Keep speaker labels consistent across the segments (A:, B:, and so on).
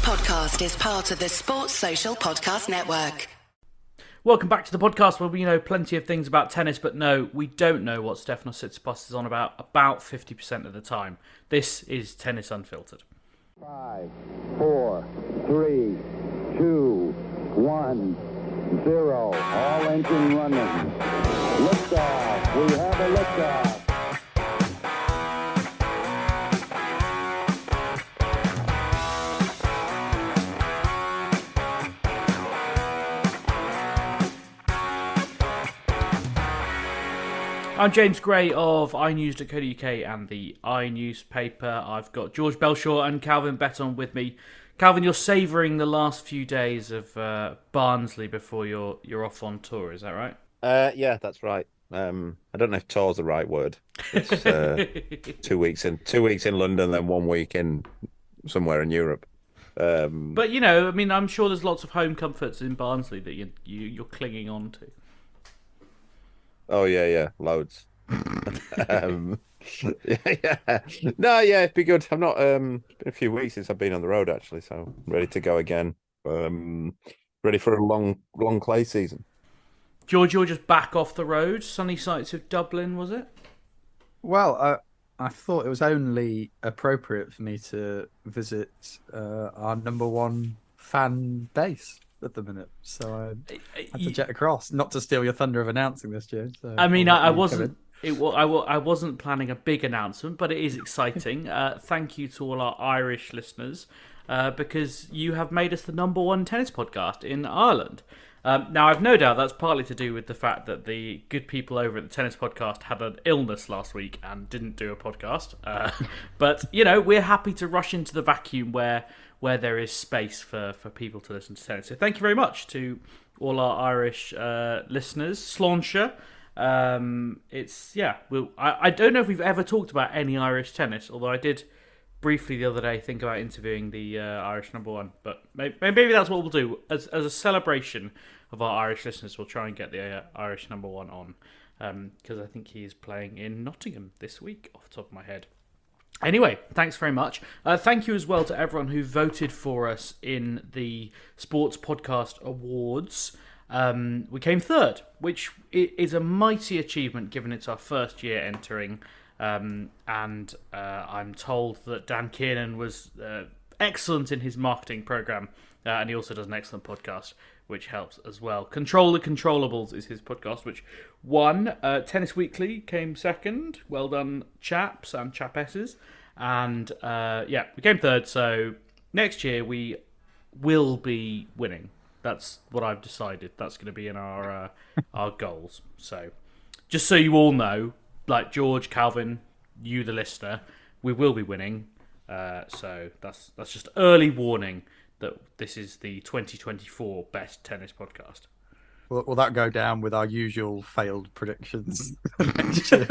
A: podcast is part of the Sports Social Podcast Network.
B: Welcome back to the podcast where we know plenty of things about tennis, but no, we don't know what Stefanos Tsitsipas is on about 50% of the time. This is Tennis Unfiltered.
C: 5, 4, 3, 2, 1, 0. All engine running. Liftoff. We have a liftoff.
B: I'm James Gray of iNews.co.uk and the iNewspaper. I've got George Belshaw and Calvin Betton with me. Calvin, you're savouring the last few days of Barnsley before you're off on tour, is that right?
D: Yeah, that's right. I don't know if tour's the right word. It's 2 weeks in London, then 1 week in somewhere in Europe.
B: But you know, I mean, I'm sure there's lots of home comforts in Barnsley that you're clinging on to.
D: Oh yeah, loads. Yeah. No, yeah, it'd be good. I'm not. It's been a few weeks since I've been on the road actually, so I'm ready to go again. Ready for a long clay season.
B: George, you're just back off the road. Sunny sights of Dublin, was it?
E: Well, I thought it was only appropriate for me to visit our number one fan base at the minute, so I had to jet across. Not to steal your thunder of announcing this, James. So
B: I mean, I wasn't. I wasn't planning a big announcement, but it is exciting. Thank you to all our Irish listeners because you have made us the number one tennis podcast in Ireland. Now, I've no doubt that's partly to do with the fact that the good people over at the Tennis Podcast had an illness last week and didn't do a podcast. But, you know, we're happy to rush into the vacuum where there is space for people to listen to tennis. So thank you very much to all our Irish listeners. Sláinte. I don't know if we've ever talked about any Irish tennis, although I did briefly the other day think about interviewing the Irish number one, but maybe that's what we'll do as a celebration of our Irish listeners. We'll try and get the Irish number one on because I think he is playing in Nottingham this week off the top of my head. Anyway, thanks very much. Thank you as well to everyone who voted for us in the Sports Podcast Awards. We came third, which is a mighty achievement given it's our first year entering. And I'm told that Dan Kiernan was excellent in his marketing program, and he also does an excellent podcast, which helps as well. Control the Controllables is his podcast, which won. Tennis Weekly came second. Well done, chaps and chapesses. And we came third. So next year we will be winning. That's what I've decided. That's going to be in our goals. So just so you all know, like George, Calvin, you the listener, we will be winning. So that's just early warning that this is the 2024 best tennis podcast.
E: Will that go down with our usual failed predictions next year?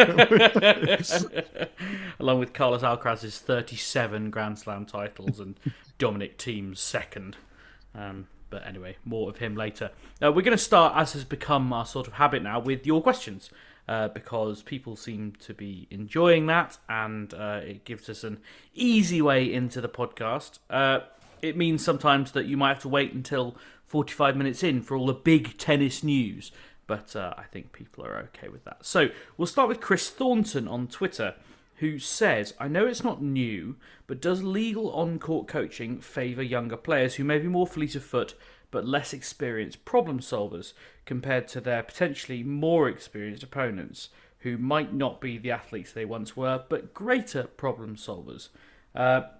B: Along with Carlos Alcaraz's 37 Grand Slam titles and Dominic Thiem's second. But anyway, more of him later. We're going to start, as has become our sort of habit now, with your questions. Because people seem to be enjoying that, and it gives us an easy way into the podcast. It means sometimes that you might have to wait until 45 minutes in for all the big tennis news, but I think people are okay with that. So we'll start with Chris Thornton on Twitter, who says, I know it's not new, but does legal on-court coaching favour younger players who may be more fleet of foot but less experienced problem solvers compared to their potentially more experienced opponents who might not be the athletes they once were, but greater problem solvers?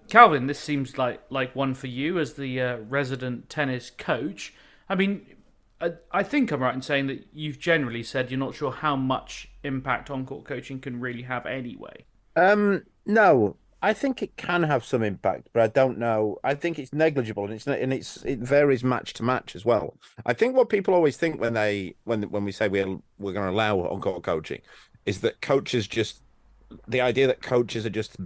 B: Calvin, this seems like one for you as the resident tennis coach. I mean, I think I'm right in saying that you've generally said you're not sure how much impact on-court coaching can really have anyway.
D: No, I think it can have some impact, but I don't know. I think it's negligible, and it varies match to match as well. I think what people always think when we say we're going to allow on-court coaching is that the idea that coaches are just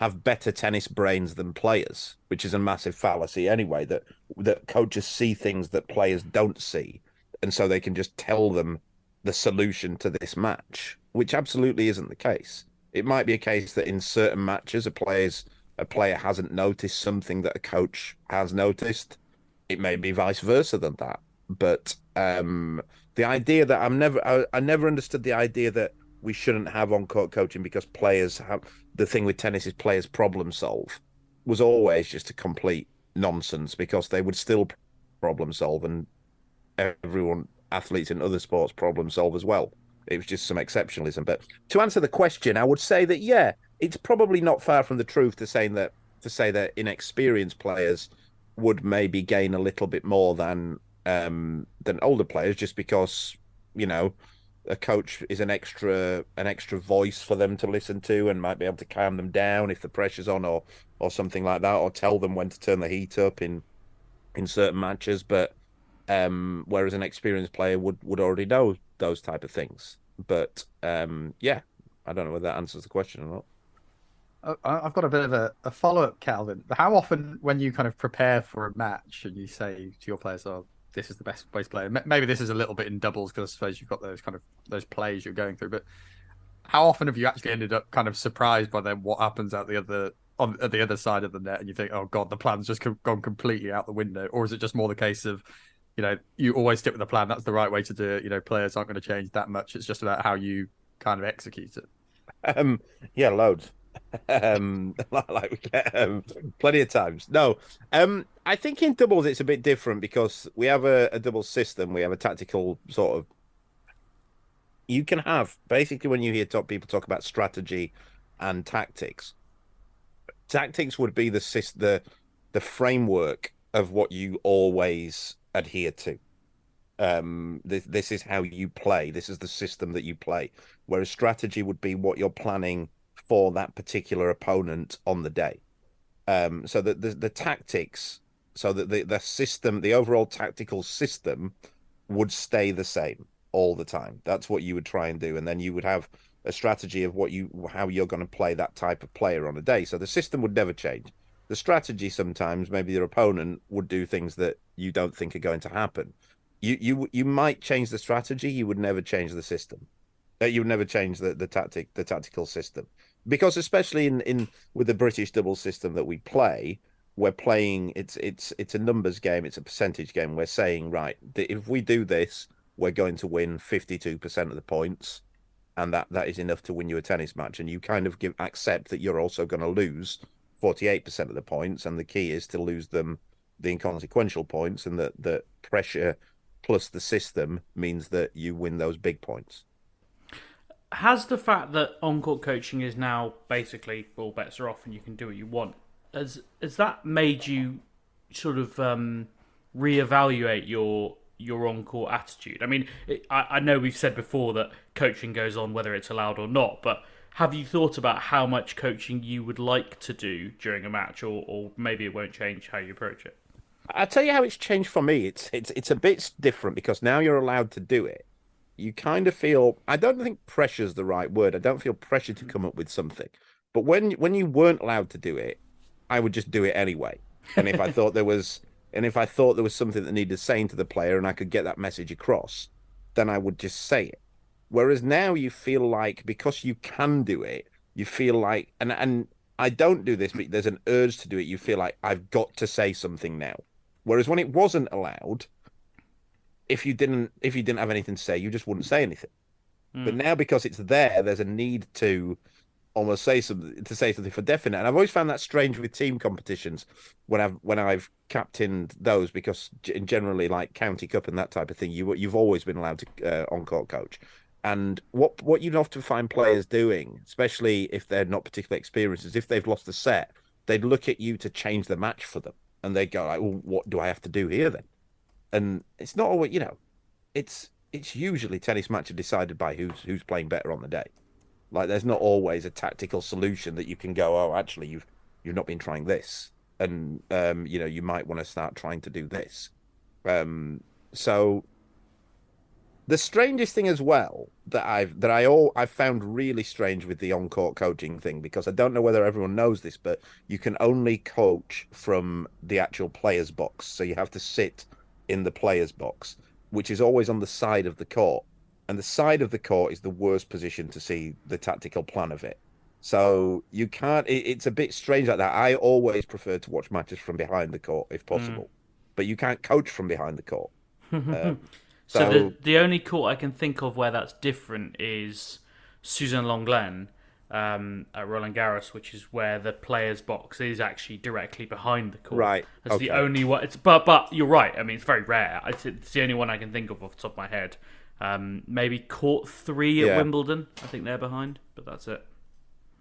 D: have better tennis brains than players, which is a massive fallacy anyway. That coaches see things that players don't see, and so they can just tell them the solution to this match, which absolutely isn't the case. It might be a case that in certain matches, a player's a player hasn't noticed something that a coach has noticed. It may be vice versa than that. But the idea that I never understood the idea that we shouldn't have on-court coaching because players have, the thing with tennis is players problem solve, was always just a complete nonsense, because they would still problem solve, and athletes in other sports problem solve as well. It was just some exceptionalism. But to answer the question, I would say that, yeah, it's probably not far from the truth to say that inexperienced players would maybe gain a little bit more than older players, just because, you know, a coach is an extra voice for them to listen to, and might be able to calm them down if the pressure's on, or something like that, or tell them when to turn the heat up in certain matches. But whereas an experienced player would already know those type of things. But yeah, I don't know whether that answers the question or not.
E: I've got a bit of a follow-up, Calvin. How often, when you kind of prepare for a match and you say to your players, "Oh, this is the best player," maybe this is a little bit in doubles because I suppose you've got those plays you're going through, but how often have you actually ended up kind of surprised by then what happens at the other side of the net, and you think, "Oh God, the plan's just gone completely out the window"? Or is it just more the case of, you know, you always stick with the plan, that's the right way to do it, you know, players aren't going to change that much, it's just about how you kind of execute it?
D: Yeah, loads. Like we get plenty of times. No, I think in doubles it's a bit different, because we have a doubles system. We have a tactical sort of. You can have, basically, when you hear people talk about strategy and tactics. Tactics would be the framework of what you always adhere to. This is how you play. This is the system that you play. Whereas strategy would be what you're planning for that particular opponent on the day. So that the tactics, so that the system, the overall tactical system, would stay the same all the time. That's what you would try and do, and then you would have a strategy of how you're going to play that type of player on a day. So the system would never change. The strategy, sometimes maybe your opponent would do things that you don't think are going to happen. You might change the strategy. You would never change the system. You would never change the tactical system, because especially in with the British double system that we play, we're playing, it's a numbers game, it's a percentage game. We're saying, right, if we do this, we're going to win 52% of the points, and that is enough to win you a tennis match. And you kind of accept that you're also going to lose 48% of the points, and the key is to lose them the inconsequential points, and that pressure plus the system means that you win those big points.
B: Has the fact that on-court coaching is now basically all bets are off and you can do what you want, has that made you sort of reevaluate your on-court attitude? I mean, I know we've said before that coaching goes on whether it's allowed or not, but have you thought about how much coaching you would like to do during a match, or maybe it won't change how you approach it?
D: I'll tell you how it's changed for me. It's a bit different, because now you're allowed to do it. You kind of feel, I don't think pressure's the right word. I don't feel pressure to come up with something. But when you weren't allowed to do it, I would just do it anyway. And if I thought there was something that needed saying to the player and I could get that message across, then I would just say it. Whereas now you feel like, because you can do it, you feel like, and I don't do this, but there's an urge to do it. You feel like, I've got to say something now. Whereas when it wasn't allowed, if you didn't have anything to say, you just wouldn't say anything. But now, because it's there's a need to almost say something for definite. And I've always found that strange with team competitions when I've captained those, because generally, like county cup and that type of thing, you've always been allowed to on-court coach. And what you'd often find players doing, especially if they're not particularly experienced, is if they've lost a set, they'd look at you to change the match for them, and they'd go like, "Well, what do I have to do here then?" And it's not always, it's usually tennis matches decided by who's playing better on the day. Like, there's not always a tactical solution that you can go, "Oh, actually, you've not been trying this, and you might want to start trying to do this." So the strangest thing as well that I've found really strange with the on-court coaching thing, because I don't know whether everyone knows this, but you can only coach from the actual player's box. So you have to sit in the player's box, which is always on the side of the court. And the side of the court is the worst position to see the tactical plan of it. So you can't. It's a bit strange like that. I always prefer to watch matches from behind the court if
B: Mm.
D: possible, but you can't coach from behind the court.
B: So
D: So
B: the only court I can think of where that's different is Susan Longlen at Roland Garros, which is where the player's box is actually directly behind the court.
D: right,
B: That's the
D: okay.
B: only one. But you're right. I mean, it's very rare. It's the only one I can think of off the top of my head. Maybe court 3 at
D: Yeah.
B: Wimbledon. I think they're behind, but that's it.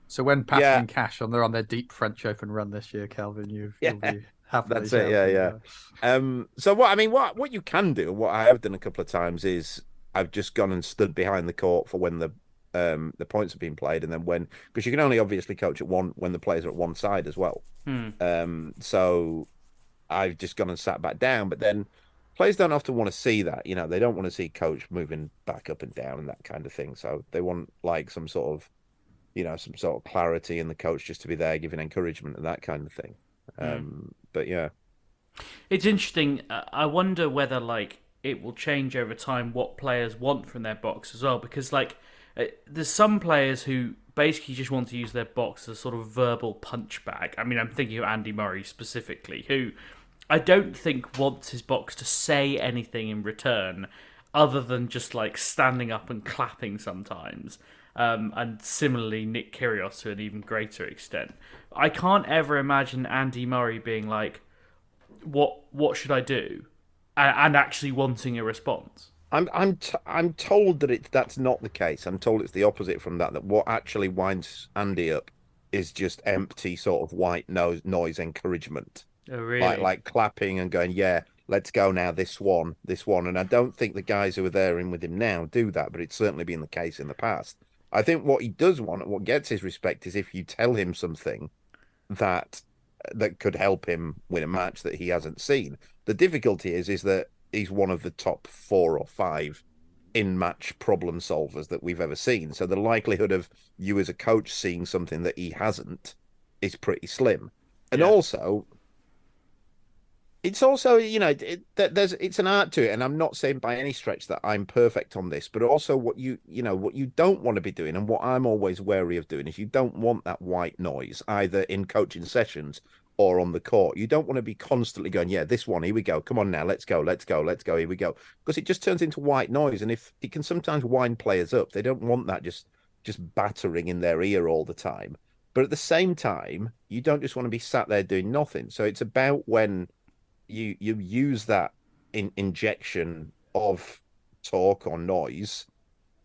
E: So when Pascal
D: Yeah.
E: and Cash they're on their deep French Open run this year, Kelvin, you'll be happily
D: That's it. Yeah,
E: shouting.
D: yeah. So what you can do, what I have done a couple of times is I've just gone and stood behind the court for when the points have been played, and then because you can only obviously coach at one when the players are at one side as well. So I've just gone and sat back down, but then players don't often want to see that. They don't want to see coach moving back up and down and that kind of thing. So they want like some sort of clarity in the coach just to be there giving encouragement and that kind of thing. But yeah.
B: It's interesting. I wonder whether it will change over time what players want from their box as well, because there's some players who basically just want to use their box as a sort of verbal punch bag. I mean, I'm thinking of Andy Murray specifically, who I don't think wants his box to say anything in return other than just standing up and clapping sometimes. And similarly, Nick Kyrgios to an even greater extent. I can't ever imagine Andy Murray being like, "What should I do?" and actually wanting a response.
D: I'm told that that's not the case. I'm told it's the opposite from that. That what actually winds Andy up is just empty sort of white noise encouragement,
B: Oh, really?
D: like clapping and going, "Yeah, let's go now. This one." And I don't think the guys who are there in with him now do that, but it's certainly been the case in the past. I think what he does want, what gets his respect, is if you tell him something that could help him win a match that he hasn't seen. The difficulty is that he's one of the top 4 or 5 in-match problem solvers that we've ever seen. So the likelihood of you as a coach seeing something that he hasn't is pretty slim. And also, it's also, it's an art to it, and I'm not saying by any stretch that I'm perfect on this, but also what you don't want to be doing, and what I'm always wary of doing, is you don't want that white noise either in coaching sessions or on the court. You don't want to be constantly going, "Yeah, this one, here we go, come on now, let's go, here we go," because it just turns into white noise, and if it can sometimes wind players up, they don't want that just battering in their ear all the time. But at the same time, you don't just want to be sat there doing nothing. So it's about when you use that injection of talk or noise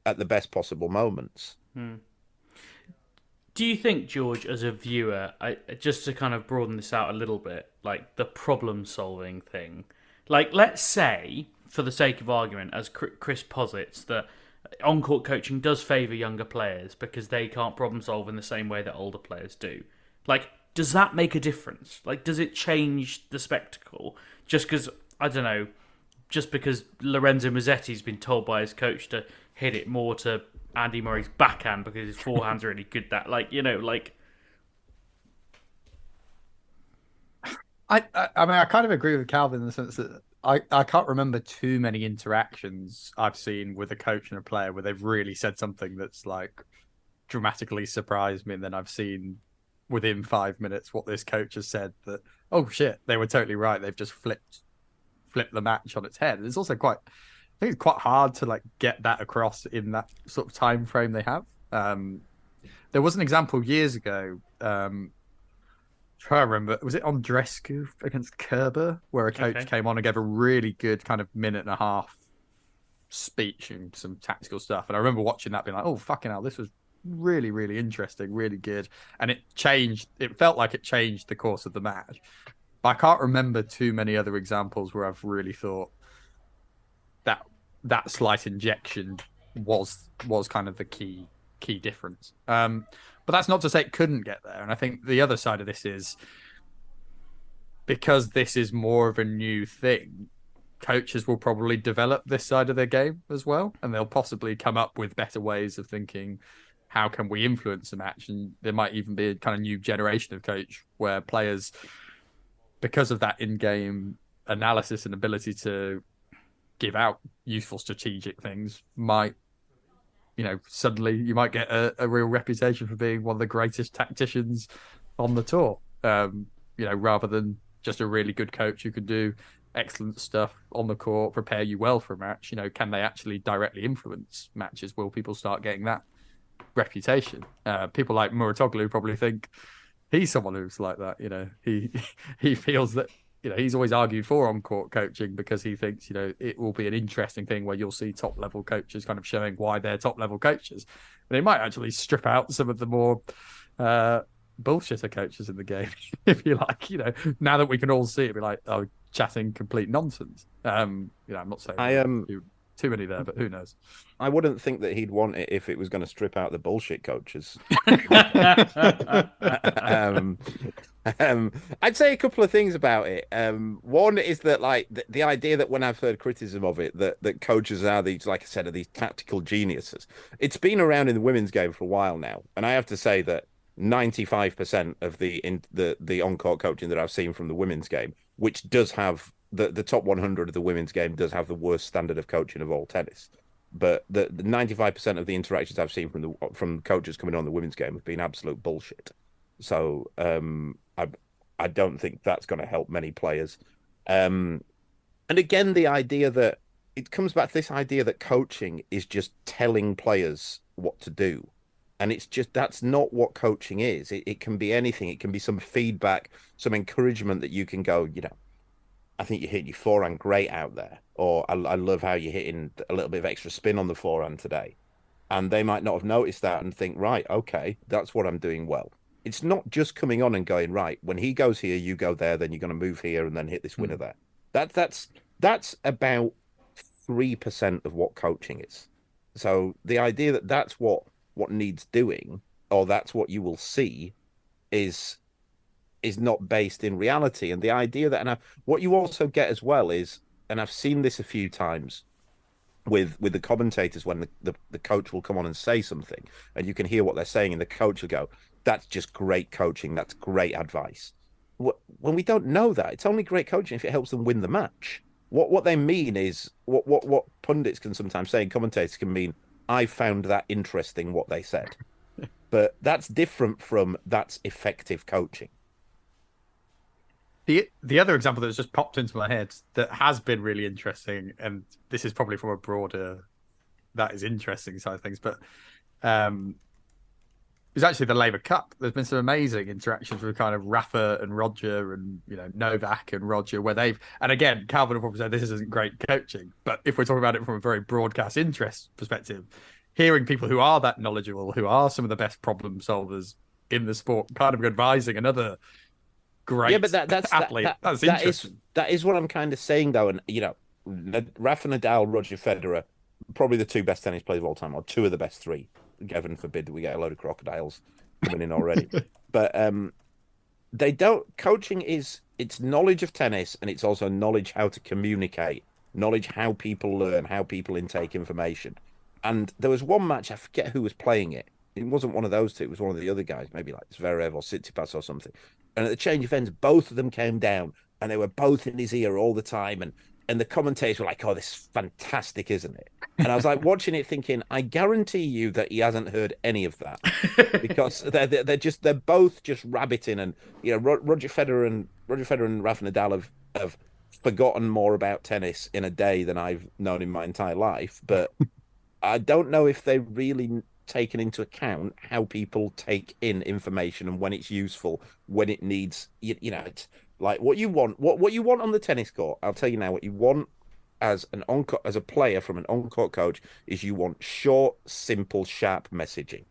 D: at the best possible moments.
B: Do you think, George, as a viewer, just to kind of broaden this out a little bit, the problem-solving thing, let's say, for the sake of argument, as Chris posits, that on-court coaching does favour younger players because they can't problem-solve in the same way that older players do. Does that make a difference? Does it change the spectacle? Just because, I don't know, just because Lorenzo Musetti's been told by his coach to hit it more to Andy Murray's backhand because his forehand's really good. I
E: kind of agree with Calvin in the sense that I can't remember too many interactions I've seen with a coach and a player where they've really said something that's dramatically surprised me, and then I've seen within 5 minutes what this coach has said that, oh shit, they were totally right. They've just flipped the match on its head. It's also I think it's quite hard to get that across in that sort of time frame they have. There was an example years ago. Try to remember, was it Andrescu against Kerber, where a coach came on and gave a really good kind of minute and a half speech and some tactical stuff. And I remember watching that, being like, "Oh fucking hell, this was really, really interesting, really good." And it felt like it changed the course of the match. But I can't remember too many other examples where I've really thought that slight injection was kind of the key difference. But that's not to say it couldn't get there. And I think the other side of this is, because this is more of a new thing, coaches will probably develop this side of their game as well. And they'll possibly come up with better ways of thinking, how can we influence a match? And there might even be a kind of new generation of coach where players, because of that in-game analysis and ability to give out useful strategic things, might suddenly you might get a real reputation for being one of the greatest tacticians on the tour. Rather than just a really good coach who can do excellent stuff on the court, prepare you well for a match. Can they actually directly influence matches? Will people start getting that reputation? People like Muratoglu probably think he's someone who's like that. He feels that he's always argued for on-court coaching because he thinks it will be an interesting thing where you'll see top-level coaches kind of showing why they're top-level coaches. But they might actually strip out some of the more bullshitter coaches in the game, if you like. Now that we can all see it, be like, oh, chatting complete nonsense. I'm not saying too many there, but who knows?
D: I wouldn't think that he'd want it if it was going to strip out the bullshit coaches. I'd say a couple of things about it. One is that, like, the idea that when I've heard criticism of it, that coaches are these, like I said, are these tactical geniuses. It's been around in the women's game for a while now, and I have to say that 95% of the on-court coaching that I've seen from the women's game, which does have the top 100 of the women's game, does have the worst standard of coaching of all tennis. But the 95% of the interactions I've seen from coaches coming on the women's game have been absolute bullshit. So I don't think that's going to help many players. And again, the idea that it comes back to this idea that coaching is just telling players what to do. And it's just, that's not what coaching is. It can be anything. It can be some feedback, some encouragement that you can go, I think you're hitting your forehand great out there. Or I love how you're hitting a little bit of extra spin on the forehand today. And they might not have noticed that and think, right, okay, that's what I'm doing well. It's not just coming on and going, right, when he goes here, you go there, then you're going to move here and then hit this winner there. That's about 3% of what coaching is. So the idea that that's what needs doing, or that's what you will see, is not based in reality. And the idea that, what you also get as well is, and I've seen this a few times with the commentators, when the coach will come on and say something and you can hear what they're saying and the coach will go, that's just great coaching, that's great advice. When we don't know that, it's only great coaching if it helps them win the match. What they mean is, what pundits can sometimes say and commentators can mean, I found that interesting what they said. But that's different from that's effective coaching.
E: The other example that's just popped into my head that has been really interesting, and this is probably from a broader, that is interesting side of things, but it was actually the Labour Cup. There's been some amazing interactions with kind of Rafa and Roger and Novak and Roger, where they've, and again, Calvin will probably say this isn't great coaching, but if we're talking about it from a very broadcast interest perspective, hearing people who are that knowledgeable, who are some of the best problem solvers in the sport, kind of advising another great that's athlete. That's interesting.
D: That is what I'm kind of saying, though. And Rafa Nadal, Roger Federer, probably the two best tennis players of all time, or two of the best three. Heaven forbid that we get a load of crocodiles coming in already. But they don't. Coaching is, it's knowledge of tennis, and it's also knowledge how to communicate, knowledge how people learn, how people intake information. And there was one match, I forget who was playing it. It wasn't one of those two. It was one of the other guys, maybe like Zverev or Tsitsipas or something. And at the change of ends, both of them came down, and they were both in his ear all the time. And the commentators were like, "Oh, this is fantastic, isn't it?" And I was like watching it, thinking, I guarantee you that he hasn't heard any of that, because they're both just rabbiting. And Roger Federer and Rafa Nadal have forgotten more about tennis in a day than I've known in my entire life. But I don't know if they've really taken into account how people take in information and when it's useful, when it needs. It's like what you want on the tennis court. I'll tell you now, what you want as a player from an on-court coach is you want short, simple, sharp messaging.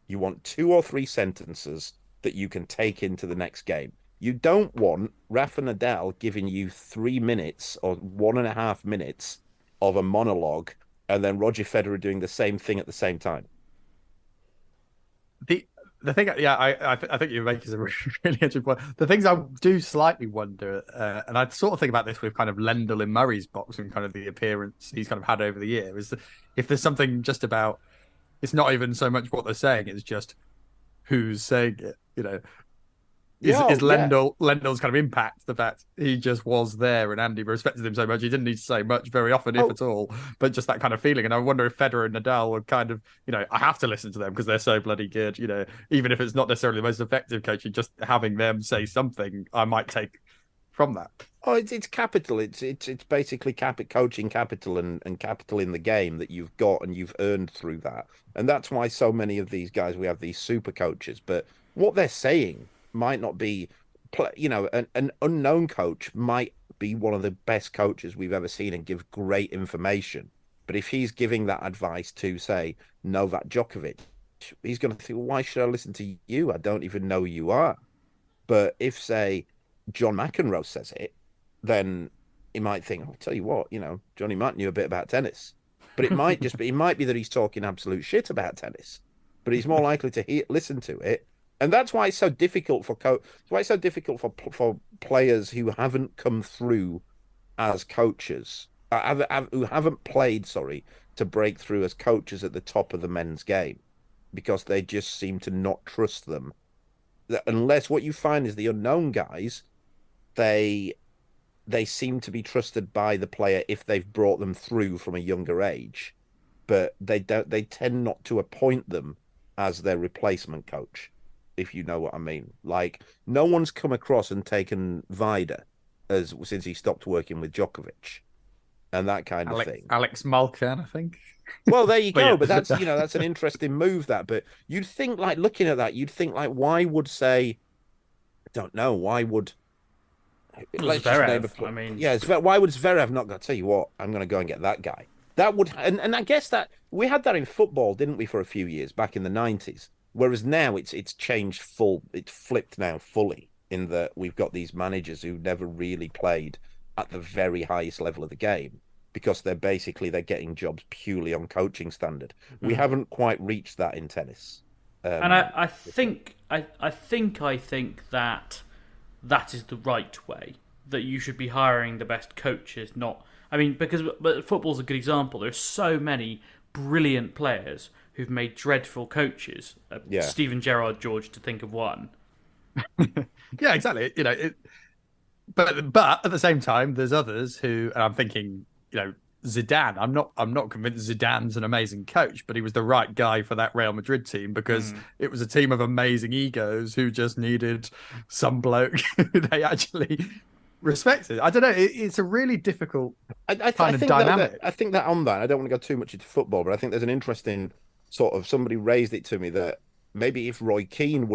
D: You want 2 or 3 sentences that you can take into the next game. You don't want Rafa Nadal giving you 3 minutes or 1.5 minutes of a monologue and then Roger Federer doing the same thing at the same time.
E: The thing, I think you're making a really interesting point. The things I do slightly wonder, and I sort of think about this with kind of Lendl in Murray's box and kind of the appearance he's kind of had over the year, is that if there's something just about, it's not even so much what they're saying, it's just who's saying it. is Lendl's kind of impact, the fact he just was there and Andy respected him so much. He didn't need to say much very often, if at all, but just that kind of feeling. And I wonder if Federer and Nadal were kind of, I have to listen to them because they're so bloody good, even if it's not necessarily the most effective coaching, just having them say something I might take from that.
D: Oh, it's capital. It's basically coaching capital and capital in the game that you've got and you've earned through that. And that's why so many of these guys, we have these super coaches, but what they're saying might not be, an unknown coach might be one of the best coaches we've ever seen and give great information. But if he's giving that advice to, say, Novak Djokovic, he's going to think, well, why should I listen to you? I don't even know who you are. But if, say, John McEnroe says it, then he might think, I'll tell you what, Johnny Matt knew a bit about tennis. But it might be that he's talking absolute shit about tennis. But he's more likely to listen to it. And that's why it's so difficult for players who haven't come through as coaches, who haven't played, to break through as coaches at the top of the men's game, because they just seem to not trust them. Unless what you find is the unknown guys, they seem to be trusted by the player if they've brought them through from a younger age, but they tend not to appoint them as their replacement coach, if you know what I mean. Like, no one's come across and taken Vida since he stopped working with Djokovic and that kind of thing.
E: Alex Malkan, I think.
D: Well, there you go. But that's that's an interesting move. But you'd think, like, looking at that, why would say, I don't know, why would
B: Zverev,
D: why would Zverev not go, tell you what, I'm going to go and get that guy? That would, and I guess that we had that in football, didn't we, for a few years back in the 90s? Whereas now it's changed it's flipped now fully, in that we've got these managers who never really played at the very highest level of the game because they're getting jobs purely on coaching standard. We haven't quite reached that in tennis.
B: And I think that is the right way, that you should be hiring the best coaches, but football's a good example. There's so many brilliant players who've made dreadful coaches. Steven Gerrard, George, to think of one.
E: Yeah, exactly. But at the same time, there's others who, and I'm thinking, Zidane. I'm not convinced Zidane's an amazing coach, but he was the right guy for that Real Madrid team because it was a team of amazing egos who just needed some bloke who they actually respected. I don't know. It's a really difficult kind of dynamic.
D: I think that on that, I don't want to go too much into football, but I think there's an interesting sort of, somebody raised it to me that maybe if Roy Keane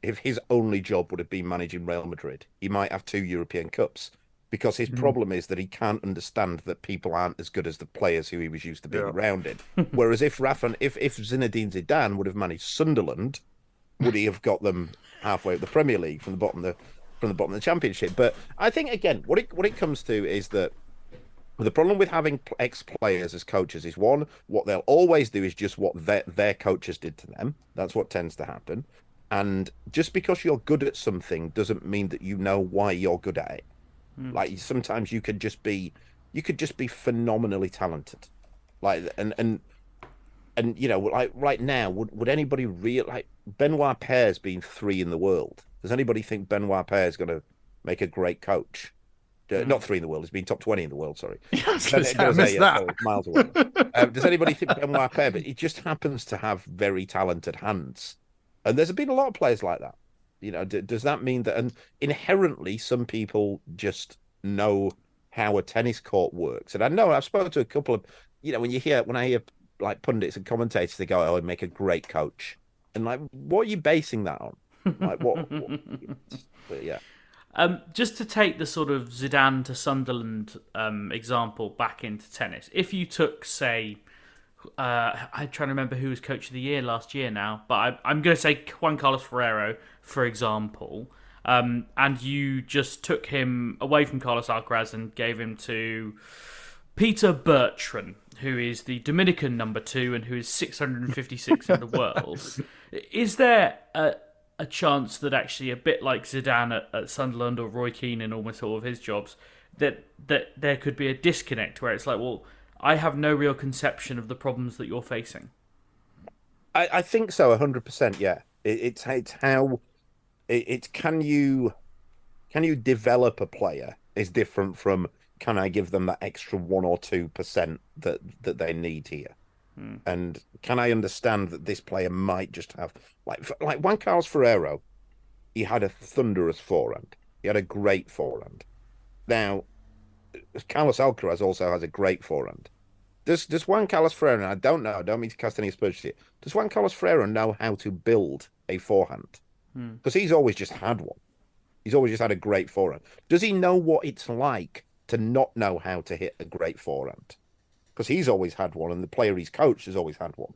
D: if his only job would have been managing Real Madrid, he might have 2 European Cups. Because his problem is that he can't understand that people aren't as good as the players who he was used to being around in. Whereas if Zinedine Zidane would have managed Sunderland, would he have got them halfway up the Premier League from the bottom of the Championship? But I think, again, what it comes to is that the problem with having ex-players as coaches is, one, what they'll always do is just what their coaches did to them. That's what tends to happen. And just because you're good at something doesn't mean that you know why you're good at it. Like, sometimes you could just be phenomenally talented, like and like right now, would anybody like Benoit Paire's been 3 in the world? Does anybody think Benoit Paire is going to make a great coach? Not 3 in the world. He's been top 20 in the world. Sorry,
E: I missed that.
D: Miles away. Does anybody think Benoit Paire? But he just happens to have very talented hands, and there's been a lot of players like that. Does that mean that, and inherently some people just know how a tennis court works? And I know I've spoken to a couple of, when I hear like pundits and commentators, they go, "Oh, I'd make a great coach," and like, what are you basing that on? Like, what but yeah.
B: Just to take the sort of Zidane to Sunderland example back into tennis, if you took, say, I'm trying to remember who was coach of the year last year now, but I'm going to say Juan Carlos Ferrero, for example, and you just took him away from Carlos Alcaraz and gave him to Peter Bertrand, who is the Dominican number 2 and who is 656 in the world. Is there a chance that actually, a bit like Zidane at Sunderland or Roy Keane in almost all of his jobs, that there could be a disconnect where it's like, well, I have no real conception of the problems that you're facing?
D: I think so, 100%. Yeah, it's how it's can you develop a player is different from can I give them that extra 1 or 2% that they need here. And can I understand that this player might just have like Juan Carlos Ferrero? He had a thunderous forehand. He had a great forehand. Now, Carlos Alcaraz also has a great forehand. Does Juan Carlos Ferrero? I don't know. I don't mean to cast any aspersions here. Does Juan Carlos Ferrero know how to build a forehand? Because he's always just had one. He's always just had a great forehand. Does he know what it's like to not know how to hit a great forehand? Because he's always had one, and the player he's coached has always had one.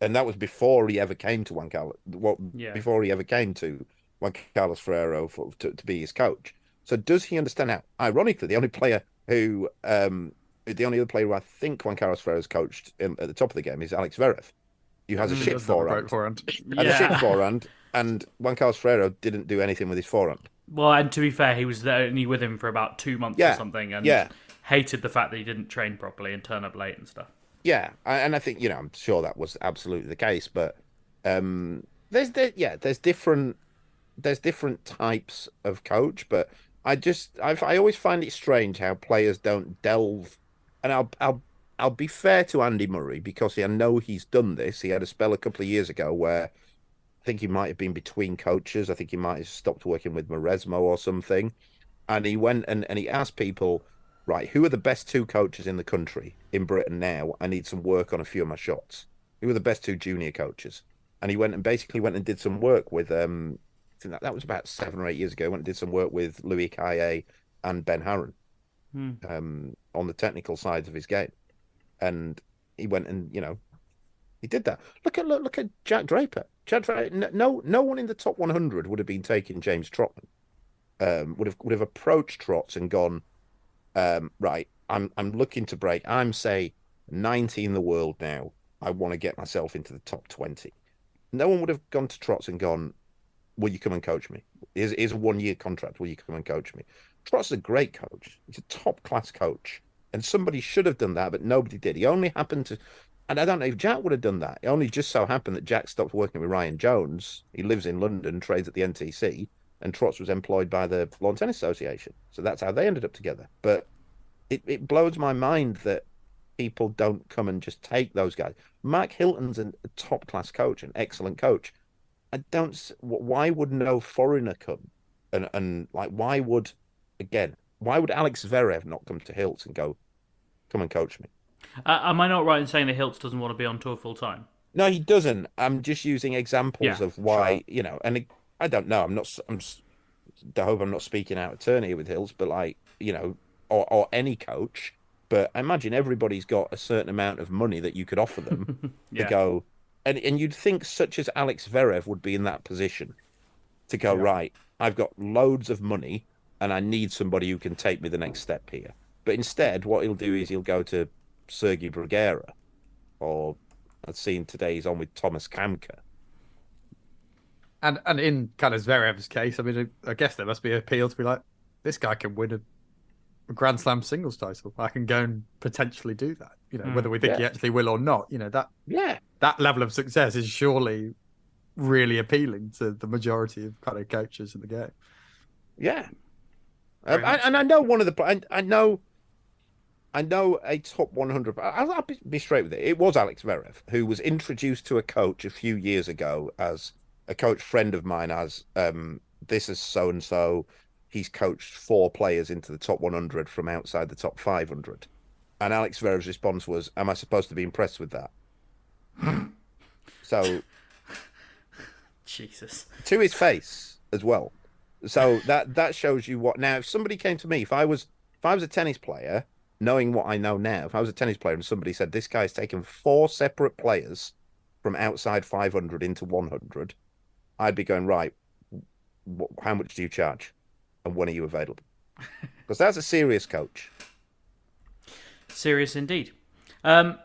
D: And that was before he ever came to Juan Carlos. Before he ever came to Juan Carlos Ferrero to be his coach. So does he understand how? Ironically, the only other player who I think Juan Carlos Ferrero's coached at the top of the game is Alex Zverev, who has a shit forehand. And a shit forehand, and Juan Carlos Ferrero didn't do anything with his forehand.
B: Well, and to be fair, he was there only with him for about 2 months or something, and hated the fact that he didn't train properly and turn up late and stuff.
D: Yeah, and I think I'm sure that was absolutely the case, but there's different types of coach, but I always find it strange how players don't delve. And I'll be fair to Andy Murray because I know he's done this. He had a spell a couple of years ago where I think he might have been between coaches. I think he might have stopped working with Maresmo or something. And he went and he asked people, right, who are the best 2 coaches in the country in Britain now? I need some work on a few of my shots. Who are the best 2 junior coaches? And he went and did some work with, I think that was about 7 or 8 years ago. He went and did some work with Louis Caillé and Ben Harron on the technical sides of his game. And he went and, he did that. Look at Jack Draper. No one in the top 100 would have been taking James Trotman. Would have approached Trots and gone, right, I'm looking to break. I'm say 90 in the world now. I want to get myself into the top 20. No one would have gone to Trots and gone, will you come and coach me? Here's a 1-year contract. Will you come and coach me? Trots is a great coach. He's a top class coach. And somebody should have done that, but nobody did. He only happened to, and I don't know if Jack would have done that. It only just so happened that Jack stopped working with Ryan Jones. He lives in London, trades at the NTC, and Trots was employed by the Lawn Tennis Association. So that's how they ended up together. But it blows my mind that people don't come and just take those guys. Mark Hilton's a top class coach, an excellent coach. Why would no foreigner come? And like, why would Alex Zverev not come to Hilt and go, come and coach me?
B: Am I not right in saying that Hilt doesn't want to be on tour full time?
D: No, he doesn't. I'm just using examples of why, and I don't know. I hope I'm not speaking out of turn here with Hilt, but or any coach. But I imagine everybody's got a certain amount of money that you could offer them to go. And you'd think such as Alex Zverev would be in that position to go, right, I've got loads of money and I need somebody who can take me the next step here. But instead, what he'll do is he'll go to Sergei Bruguera, or I've seen today he's on with Thomas Kamka.
E: And in kind of Zverev's case, I mean, I guess there must be an appeal to be like, this guy can win a Grand Slam singles title. I can go and potentially do that. Whether we think he actually will or not, that level of success is surely really appealing to the majority of kind of coaches in the game.
D: Yeah. And I know one of the, I know a top 100. I'll be straight with it. It was Alex Zverev who was introduced to a coach a few years ago as a coach friend of mine. As this is so and so. He's coached 4 players into the top 100 from outside the top 500, and Alex Zverev's response was, "Am I supposed to be impressed with that?" So,
B: Jesus,
D: to his face as well. So that shows you what. Now, if somebody came to me, if I was a tennis player, knowing what I know now, if I was a tennis player and somebody said this guy's taken 4 separate players from outside 500 into 100, I'd be going, right, how much do you charge, and when are you available? Because that's a serious coach.
B: Serious indeed. Right,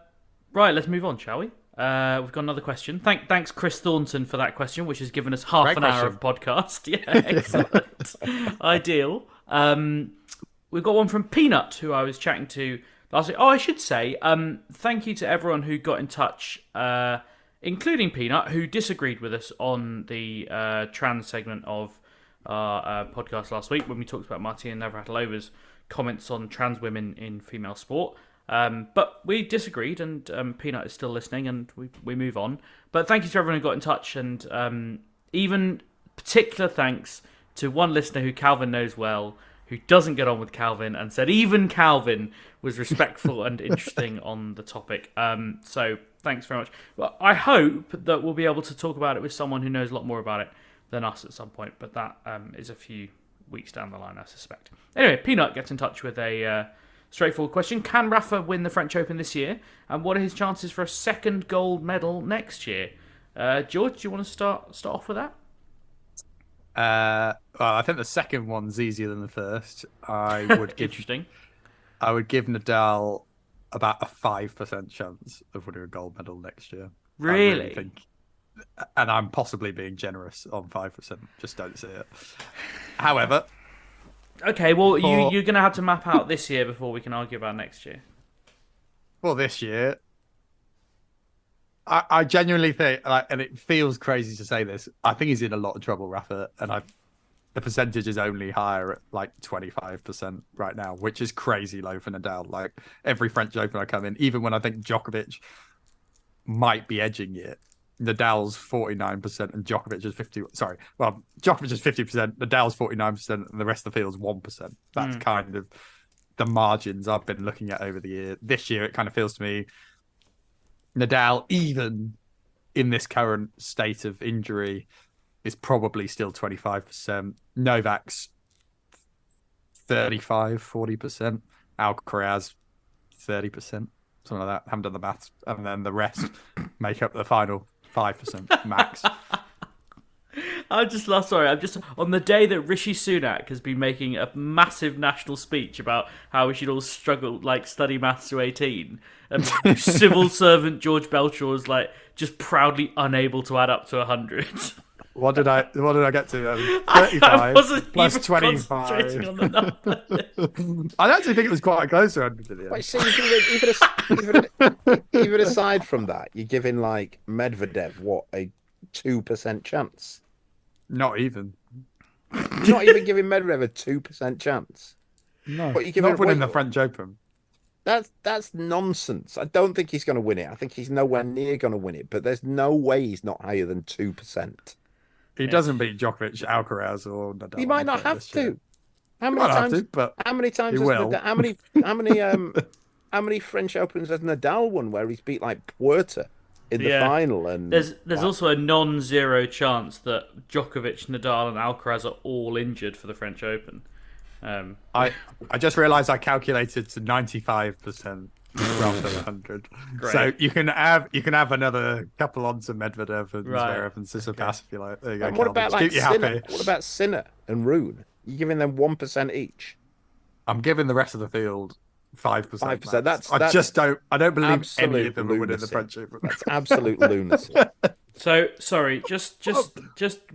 B: let's move on, shall we? We've got another question. Thanks, Chris Thornton, for that question, which has given us half an hour of podcast. Yeah, excellent. Ideal. We've got one from Peanut, who I was chatting to last week. Oh, I should say, thank you to everyone who got in touch including Peanut, who disagreed with us on the trans segment of our podcast last week when we talked about Martina Navratilova's comments on trans women in female sport. But we disagreed, and Peanut is still listening, and we move on. But thank you to everyone who got in touch, and even particular thanks to one listener who Calvin knows well, who doesn't get on with Calvin, and said even Calvin was respectful and interesting on the topic. So thanks very much. Well, I hope that we'll be able to talk about it with someone who knows a lot more about it than us at some point, but that is a few weeks down the line, I suspect. Anyway, Peanut gets in touch with a straightforward question. Can Rafa win the French Open this year? And what are his chances for a second gold medal next year? George, do you want to start off with that?
E: Well, I think the second one's easier than the first. I would give
B: Interesting.
E: I would give Nadal about a 5% chance of winning a gold medal next year.
B: Really?
E: I really think, and I'm possibly being generous on 5%. Just don't see it. However,
B: okay, well, you're going to have to map out this year before we can argue about next year.
E: well, this year, I genuinely think, and it feels crazy to say this, I think he's in a lot of trouble, Rafa, and the percentage is only higher at like 25% right now, which is crazy low for Nadal. Like every French Open I come in, even when I think Djokovic might be edging it, Nadal's 49% and Djokovic is 50%. Sorry, well, Djokovic is 50%, Nadal's 49%, and the rest of the field's 1%. That's kind of the margins I've been looking at over the year. This year, it kind of feels to me Nadal, even in this current state of injury, is probably still 25%. Novak's 40%. Alcaraz 30%. Something like that. Haven't done the maths. And then the rest make up the final 5% max.
B: I'm just on the day that Rishi Sunak has been making a massive national speech about how we should all struggle, like study maths to 18. Civil servant George Belcher was like just proudly unable to add up to 100.
E: What did I get to? 35
B: I wasn't
E: plus
B: even
E: 25.
B: concentrating on the number.
E: I actually think it was quite close to 100.
D: Wait, so even aside from that, you're giving like Medvedev what, a 2% chance?
E: Not even.
D: You're not even giving Medvedev a 2% chance.
E: No,
D: But you're giving
E: not winning the French Open.
D: That's nonsense. I don't think he's going to win it. I think he's nowhere near going to win it. But there's no way he's not higher than 2%.
E: He doesn't beat Djokovic, Alcaraz, or Nadal.
D: He might not have to. How many
E: Might
D: times?
E: have to, but
D: how many times?
E: he will.
D: How many French Opens has Nadal won where he's beat like Puerta in the final? And
B: there's also a non-zero chance that Djokovic, Nadal, and Alcaraz are all injured for the French Open.
E: I just realised I calculated to 95% rather than 100.
B: Great.
E: So you can have another couple on to Medvedev and
B: Right.
E: Zverev and Tsitsipas if you like. There you go.
D: And what
E: Calvin.
D: about
E: Just
D: like
E: keep you
D: Sinner?
E: happy.
D: What about Sinner and Rune? You're giving them 1% each.
E: I'm giving the rest of the field 5%.
D: 5%.
E: Max.
D: That's
E: I don't believe any
D: absolute
E: of them will win in the
D: lunacy.
E: French Open.
D: That's absolute lunacy.
B: So sorry, just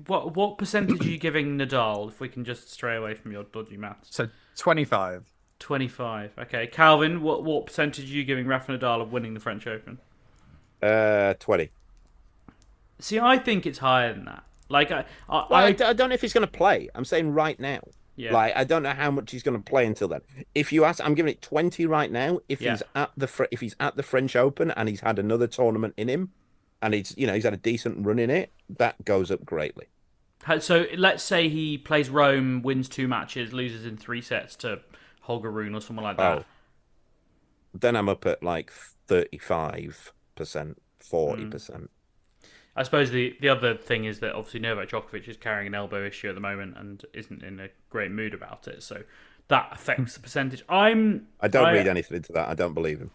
B: what percentage are you giving Nadal? If we can just stray away from your dodgy maths.
E: So 25.
B: 25. Okay, Calvin, what percentage are you giving Rafa Nadal of winning the French Open?
D: 20.
B: See, I think it's higher than that. Like,
D: I don't know if he's going to play. I'm saying right now.
B: Yeah.
D: Like, I don't know how much he's going to play until then. If you ask, I'm giving it 20 right now. If
B: Yeah.
D: he's at the French Open and he's had another tournament in him, and he's had a decent run in it, that goes up greatly.
B: So let's say he plays Rome, wins 2 matches, loses in 3 sets to Holger Rune or someone like that.
D: Oh. Then I'm up at like 35%, 40%.
B: I suppose the other thing is that obviously Novak Djokovic is carrying an elbow issue at the moment and isn't in a great mood about it, so that affects the percentage. I don't
D: read anything into that. I don't believe him.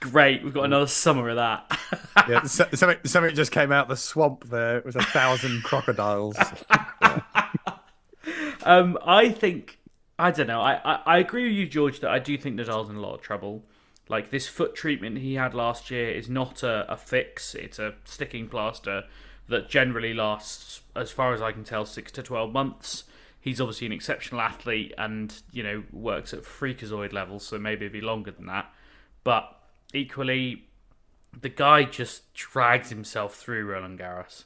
B: Great, we've got another summer of that.
E: Yeah, something just came out the swamp there. It was 1,000 crocodiles.
B: I don't know. I agree with you, George, that I do think Nadal's in a lot of trouble. Like, this foot treatment he had last year is not a fix. It's a sticking plaster that generally lasts, as far as I can tell, 6 to 12 months. He's obviously an exceptional athlete and, works at freakazoid levels, so maybe it'd be longer than that. But equally, the guy just drags himself through Roland Garros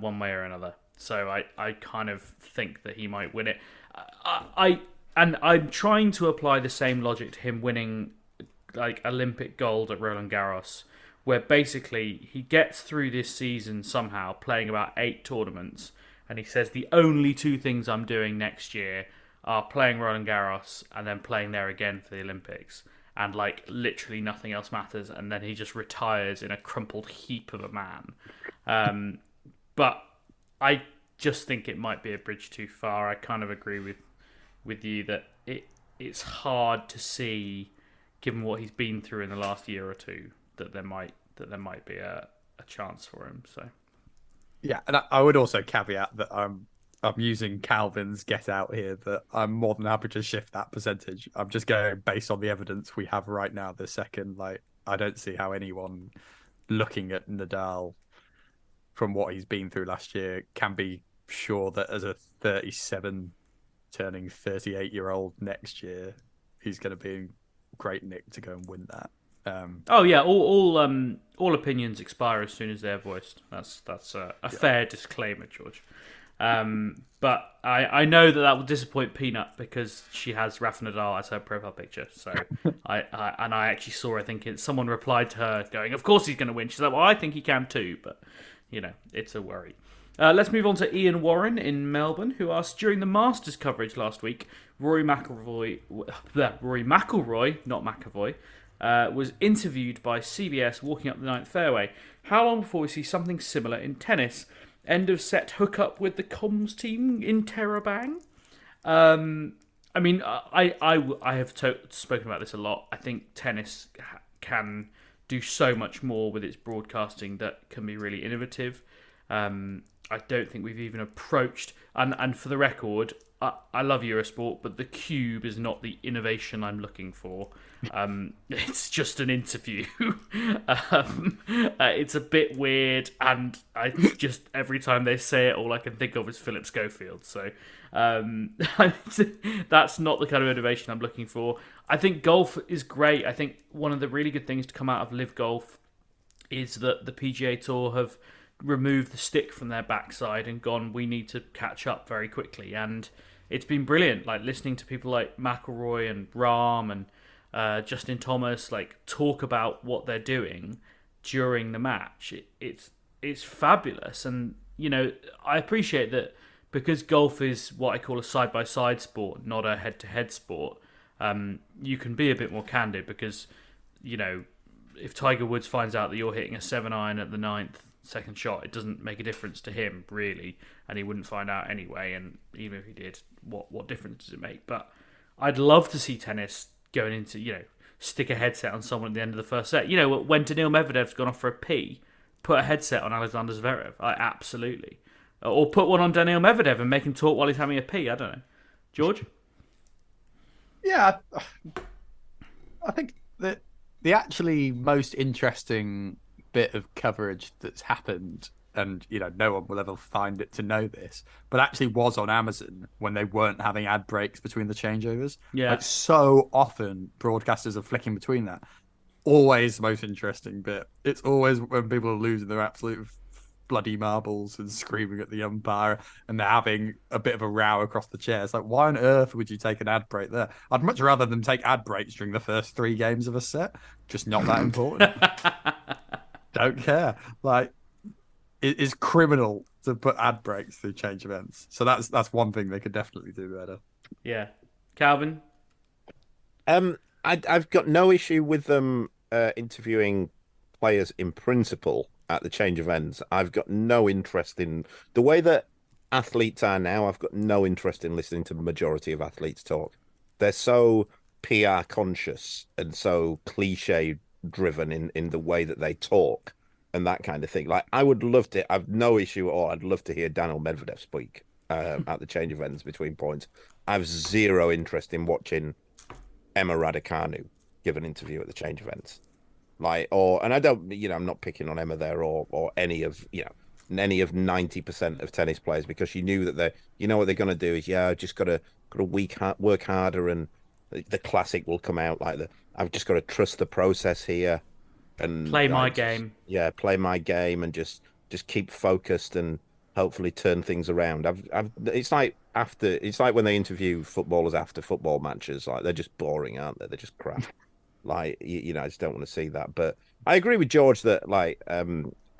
B: one way or another. So I kind of think that he might win it. I'm trying to apply the same logic to him winning like Olympic gold at Roland Garros, where basically he gets through this season somehow playing about 8 tournaments, and he says the only 2 things I'm doing next year are playing Roland Garros and then playing there again for the Olympics, and like literally nothing else matters, and then he just retires in a crumpled heap of a man. But I just think it might be a bridge too far. I kind of agree with you that it's hard to see, given what he's been through in the last year or two, that there might be a chance for him. So
E: yeah, and I would also caveat that I'm using Calvin's get out here, that I'm more than happy to shift that percentage. I'm just going based on the evidence we have right now. The second, like, I don't see how anyone looking at Nadal from what he's been through last year can be sure that as a 37 turning 38-year-old next year, he's going to be in great nick to go and win that.
B: Oh yeah, all opinions expire as soon as they're voiced. That's a fair disclaimer, George. But I know that will disappoint Peanut because she has Rafa Nadal as her profile picture. So I actually saw, I think someone replied to her going, "Of course he's going to win." She's like, "Well, I think he can too," but it's a worry. Let's move on to Ian Warren in Melbourne, who asked, during the Masters coverage last week, Rory McIlroy, not McAvoy, was interviewed by CBS walking up the 9th fairway. How long before we see something similar in tennis? End of set hookup with the comms team in Terabang? I mean, I have spoken about this a lot. I think tennis can do so much more with its broadcasting that can be really innovative. I don't think we've even approached, and for the record, I love Eurosport, but the Cube is not the innovation I'm looking for. It's just an interview. It's a bit weird, and I just, every time they say it, all I can think of is Philip Schofield. So that's not the kind of innovation I'm looking for. I think golf is great. I think one of the really good things to come out of Live Golf is that the PGA Tour have removed the stick from their backside and gone, we need to catch up very quickly. And it's been brilliant, like listening to people like McIlroy and Rahm and Justin Thomas like talk about what they're doing during the match. It's fabulous. And I appreciate that because golf is what I call a side-by-side sport, not a head-to-head sport. You can be a bit more candid because if Tiger Woods finds out that you're hitting a 7-iron at the 9th second shot, it doesn't make a difference to him really, and he wouldn't find out anyway. And even if he did, what difference does it make? But I'd love to see tennis going into stick a headset on someone at the end of the first set. When Daniil Medvedev's gone off for a pee, put a headset on Alexander Zverev. Absolutely, or put one on Daniil Medvedev and make him talk while he's having a pee. I don't know, George.
E: Yeah, I think that the actually most interesting bit of coverage that's happened, and no one will ever find it to know this, but actually was on Amazon when they weren't having ad breaks between the changeovers.
B: Yeah,
E: like so often broadcasters are flicking between that. Always the most interesting bit. It's always when people are losing their absolute bloody marbles and screaming at the umpire, and they're having a bit of a row across the chair. It's like, why on earth would you take an ad break there? I'd much rather them take ad breaks during the first 3 games of a set. Just not that important. Don't care. Like, it is criminal to put ad breaks through change events. So that's one thing they could definitely do better.
B: Yeah, Calvin.
D: I've got no issue with them interviewing players in principle at the change of ends. I've got no interest in the way that athletes are now. I've got no interest in listening to the majority of athletes talk. They're so PR conscious and so cliche driven in the way that they talk and that kind of thing. Like, I would love to, I've no issue at all. I'd love to hear Daniil Medvedev speak at the change of ends between points. I have zero interest in watching Emma Raducanu give an interview at the change of ends. And I don't, I'm not picking on Emma there or any of 90% of tennis players, because you knew that what they're going to do is, just got to work harder, and the classic will come out like I've just got to trust the process here. and
B: Play my game.
D: Yeah, play my game and just keep focused and hopefully turn things around. It's like when they interview footballers after football matches, like they're just boring, aren't they? They're just crap. Like I just don't want to see that. But I agree with George that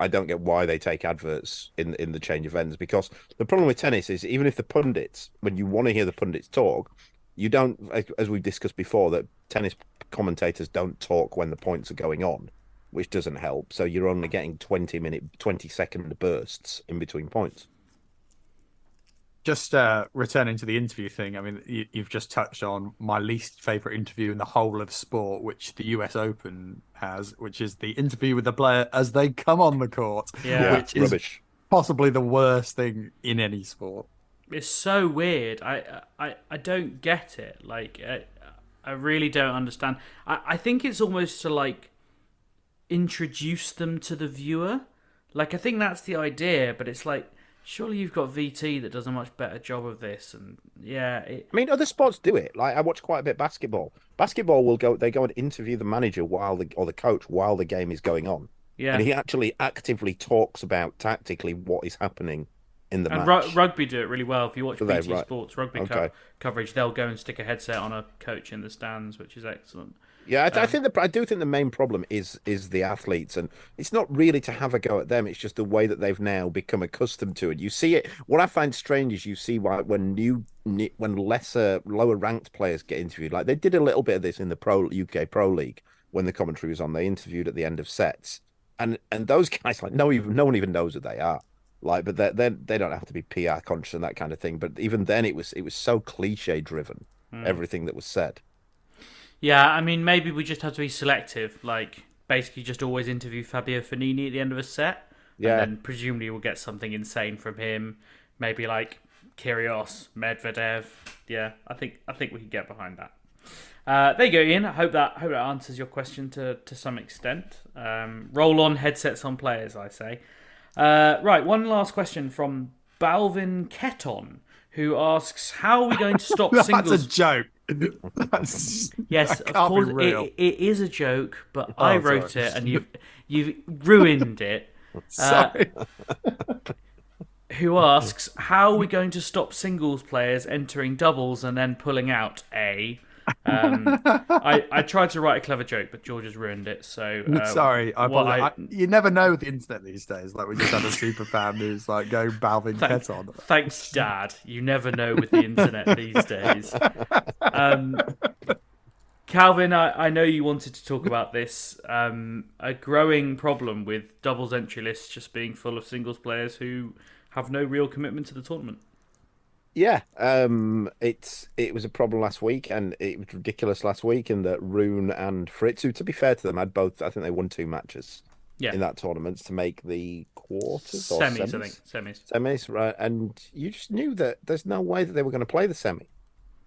D: I don't get why they take adverts in the change of ends, because the problem with tennis is even if the pundits, when you want to hear the pundits talk, you don't, as we've discussed before, that tennis commentators don't talk when the points are going on, which doesn't help. So you're only getting 20-second bursts in between points.
E: Just returning to the interview thing, I mean, you've just touched on my least favourite interview in the whole of sport, which the US Open has, which is the interview with the player as they come on the court, which is
D: rubbish.
E: Possibly the worst thing in any sport.
B: It's so weird. I don't get it. Like, I really don't understand. I think it's almost to, like, introduce them to the viewer. Like, I think that's the idea, but it's like, surely you've got VT that does a much better job of this, and I
D: mean, other sports do it. Like, I watch quite a bit of basketball. Basketball they go and interview the manager or the coach while the game is going on.
B: Yeah,
D: and he actually actively talks about tactically what is happening in the match.
B: And rugby do it really well. If you watch BT Sports rugby coverage, they'll go and stick a headset on a coach in the stands, which is excellent.
D: Yeah, I do think the main problem is the athletes, and it's not really to have a go at them. It's just the way that they've now become accustomed to it. You see it. What I find strange is you see when lower ranked players get interviewed. Like they did a little bit of this in the UK Pro League when the commentary was on. They interviewed at the end of sets, and those guys, like no one even knows who they are. Like, but they don't have to be PR conscious and that kind of thing. But even then, it was so cliche driven. Everything that was said.
B: Yeah, I mean, maybe we just have to be selective. Like, basically just always interview Fabio Fognini at the end of a set.
D: Yeah.
B: And then presumably we'll get something insane from him. Maybe like Kyrgios, Medvedev. Yeah, I think we can get behind that. There you go, Ian. I hope that answers your question to some extent. Roll on headsets on players, I say. Right, one last question from Balvin Cetton, who asks, how are we going to stop singles...
E: That's a joke.
B: Yes, of course, it is a joke, but I wrote it and you've ruined it.
E: Sorry.
B: Who asks, how are we going to stop singles players entering doubles and then pulling out? I tried to write a clever joke, but George has ruined it. So
E: sorry, you never know with the internet these days. Like we just had a super fan who's like going Balvin Cetton.
B: Thanks, Dad. You never know with the internet these days. Calvin, I know you wanted to talk about this. A growing problem with doubles entry lists just being full of singles players who have no real commitment to the tournament.
D: Yeah, it was a problem last week, and it was ridiculous last week in that Rune and Fritz, who, to be fair to them, had both. I think they won 2 matches in that tournament to make the quarters or semis.
B: I think
D: semis, right? And you just knew that there's no way that they were going to play the semi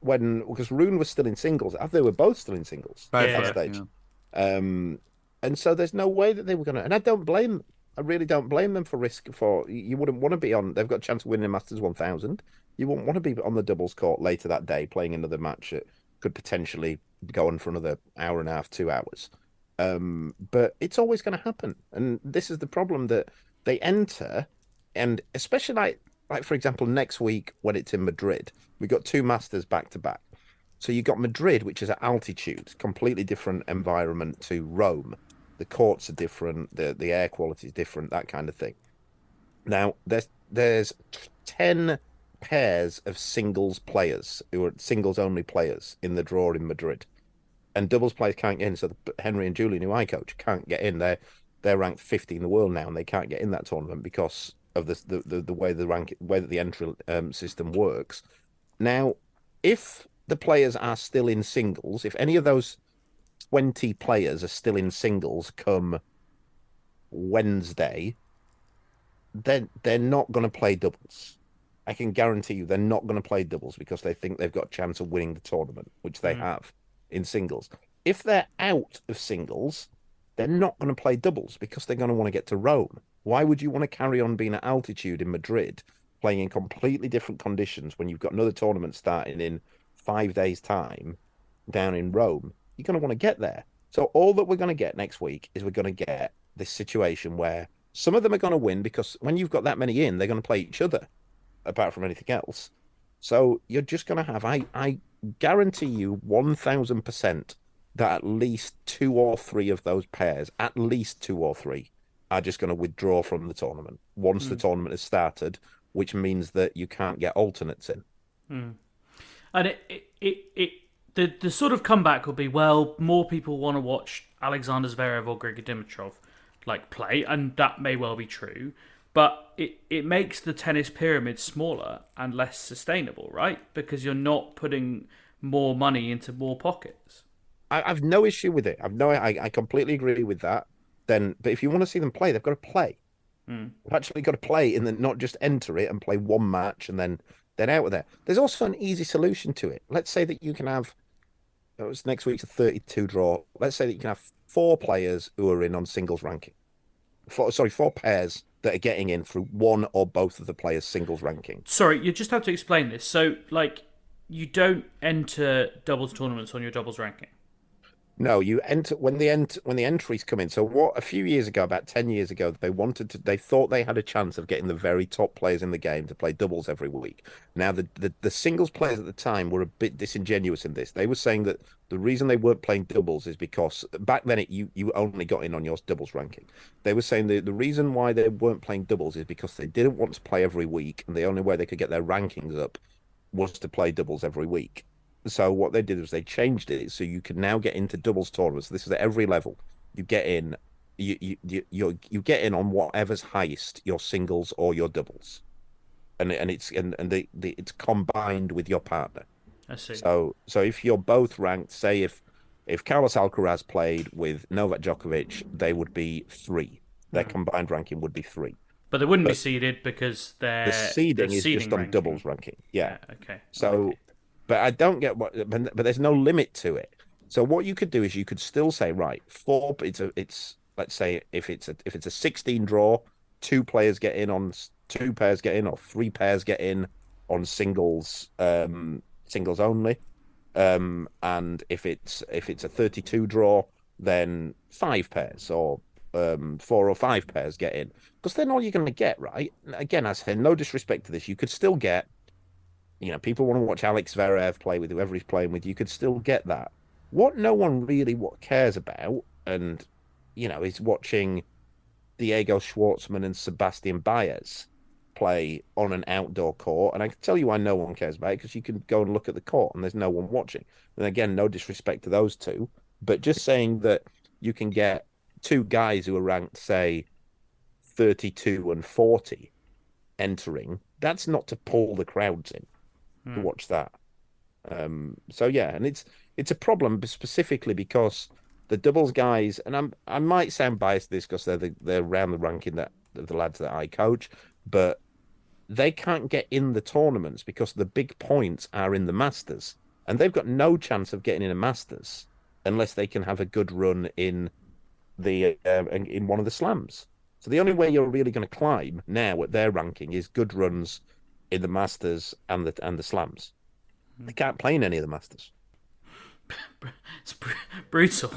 D: because Rune was still in singles. They were both still in singles at that stage. Yeah. And so there's no way that they were going to. And I don't blame them. I really don't blame them for risk. You wouldn't want to be on. They've got a chance of winning a Masters 1000. You wouldn't want to be on the doubles court later that day playing another match that could potentially go on for another hour and a half, 2 hours. But it's always going to happen. And this is the problem that they enter. And especially like for example, next week when it's in Madrid, we got 2 Masters back to back. So you got Madrid, which is at altitude, completely different environment to Rome. The courts are different. The air quality is different, that kind of thing. Now, there's 10 pairs of singles players who are singles only players in the draw in Madrid, and doubles players can't get in. So Henry and Julian, who I coach, can't get in. They're ranked 50 in the world now, and they can't get in that tournament because of the way that the entry system works. Now, if the players are still in singles, if any of those 20 players are still in singles come Wednesday, then they're not going to play doubles. I can guarantee you they're not going to play doubles because they think they've got a chance of winning the tournament, which they have in singles. If they're out of singles, they're not going to play doubles because they're going to want to get to Rome. Why would you want to carry on being at altitude in Madrid, playing in completely different conditions when you've got another tournament starting in 5 days' time down in Rome? You're going to want to get there. So all that we're going to get next week is we're going to get this situation where some of them are going to win because when you've got that many in, they're going to play each other, apart from anything else. So you're just going to have, I guarantee you 1,000% that at least 2 or 3 of those pairs, at least 2 or 3, are just going to withdraw from the tournament once the tournament has started, which means that you can't get alternates in.
B: And the sort of comeback would be, well, more people want to watch Alexander Zverev or Grigor Dimitrov play, and that may well be true. But it makes the tennis pyramid smaller and less sustainable, right? Because you're not putting more money into more pockets.
D: I've no issue with it. I completely agree with that. But if you want to see them play, they've got to play. They've actually got to play and then not just enter it and play one match and then out of there. There's also an easy solution to it. Let's say that you can have, next week's a 32 draw. Let's say that you can have 4 players who are in on singles ranking. 4 pairs that are getting in through one or both of the players' singles ranking.
B: Sorry, you just have to explain this. So, you don't enter doubles tournaments on your doubles ranking.
D: No, you enter when the entries come in. So what a few years ago, about 10 years ago, they thought they had a chance of getting the very top players in the game to play doubles every week. Now the singles players at the time were a bit disingenuous in this. They were saying that the reason they weren't playing doubles is because back then you only got in on your doubles ranking. They were saying the reason why they weren't playing doubles is because they didn't want to play every week, and the only way they could get their rankings up was to play doubles every week. So what they did was they changed it so you can now get into doubles tournaments. This is at every level. You get in, you get in on whatever's highest, your singles or your doubles, and it's combined with your partner.
B: I see.
D: So if you're both ranked, say if Carlos Alcaraz played with Novak Djokovic, they would be 3. Their combined ranking would be 3.
B: But they wouldn't be seeded because the
D: seeding is just on doubles ranking. Yeah.
B: Okay.
D: So.
B: Okay.
D: But I don't get but there's no limit to it. So what you could do is you could still say, right, 4. It's let's say if it's a 16 draw, 2 players get in on 2 pairs get in, or 3 pairs get in on singles only. And if it's a 32 draw, then 5 pairs or 4 or 5 pairs get in. Because then all you're going to get, right? Again, I say no disrespect to this, you could still get. People want to watch Alex Zverev play with whoever he's playing with. You could still get that. What no one really cares about, and is watching Diego Schwartzman and Sebastian Baez play on an outdoor court. And I can tell you why no one cares about it, because you can go and look at the court and there's no one watching. And again, no disrespect to those two, but just saying that you can get 2 guys who are ranked, say, 32 and 40 entering. That's not to pull the crowds in. To watch that. So yeah, and it's a problem specifically because the doubles guys, and I might sound biased to this because they're around the ranking that the lads that I coach, but they can't get in the tournaments because the big points are in the Masters, and they've got no chance of getting in a Masters unless they can have a good run in the in one of the slams. So the only way you're really going to climb now at their ranking is good runs in the Masters and the slams. They can't play in any of the Masters.
B: It's brutal.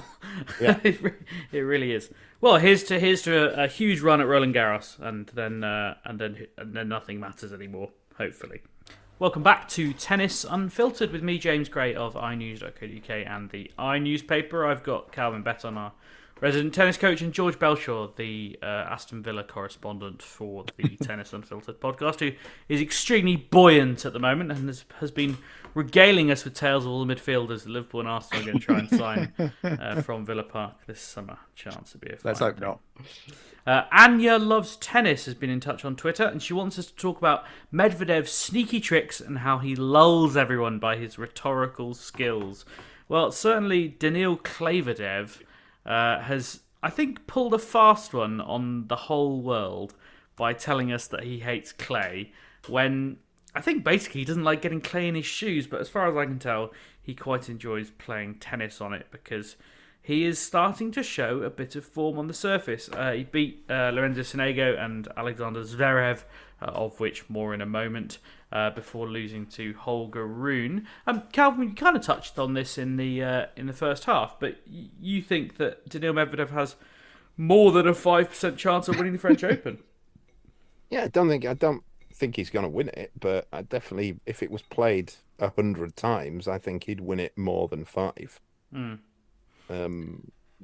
D: Yeah.
B: It really is. Well, here's to a huge run at Roland Garros, and then nothing matters anymore. Hopefully. Welcome back to Tennis Unfiltered with me, James Gray of iNews.co.uk and the iNewspaper. I've got Calvin Betton, our resident tennis coach, and George Belshaw, the Aston Villa correspondent for the Tennis Unfiltered podcast, who is extremely buoyant at the moment and has been regaling us with tales of all the midfielders that Liverpool and Arsenal are going to try and sign from Villa Park this summer. Chance to be a
E: Let's hope not.
B: Anja Loves Tennis has been in touch on Twitter, and she wants us to talk about Medvedev's sneaky tricks and how he lulls everyone by his rhetorical skills. Well, certainly Daniil Medvedev has, I think, pulled a fast one on the whole world by telling us that he hates clay, when I think basically he doesn't like getting clay in his shoes, but as far as I can tell, he quite enjoys playing tennis on it because he is starting to show a bit of form on the surface. He beat Lorenzo Sonego and Alexander Zverev of which more in a moment, before losing to Holger Rune. Calvin, you kind of touched on this in the first half, but you think that Daniil Medvedev has more than a 5% chance of winning the French Open?
D: Yeah, I don't think he's going to win it, but I definitely, if it was played 100 times, I think he'd win it more than 5.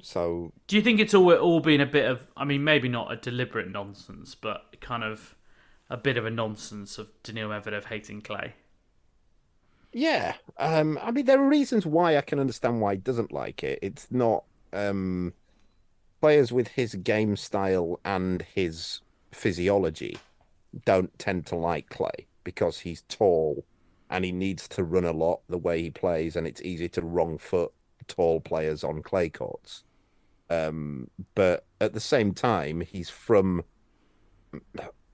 D: So,
B: do you think it's all been a bit of, I mean, maybe not a deliberate nonsense, but kind of a bit of a nonsense of Daniil Medvedev hating clay?
D: Yeah, I mean, there are reasons why I can understand why he doesn't like it. It's not players with his game style and his physiology don't tend to like clay because he's tall and he needs to run a lot the way he plays, and it's easy to wrong foot tall players on clay courts. But at the same time, he's from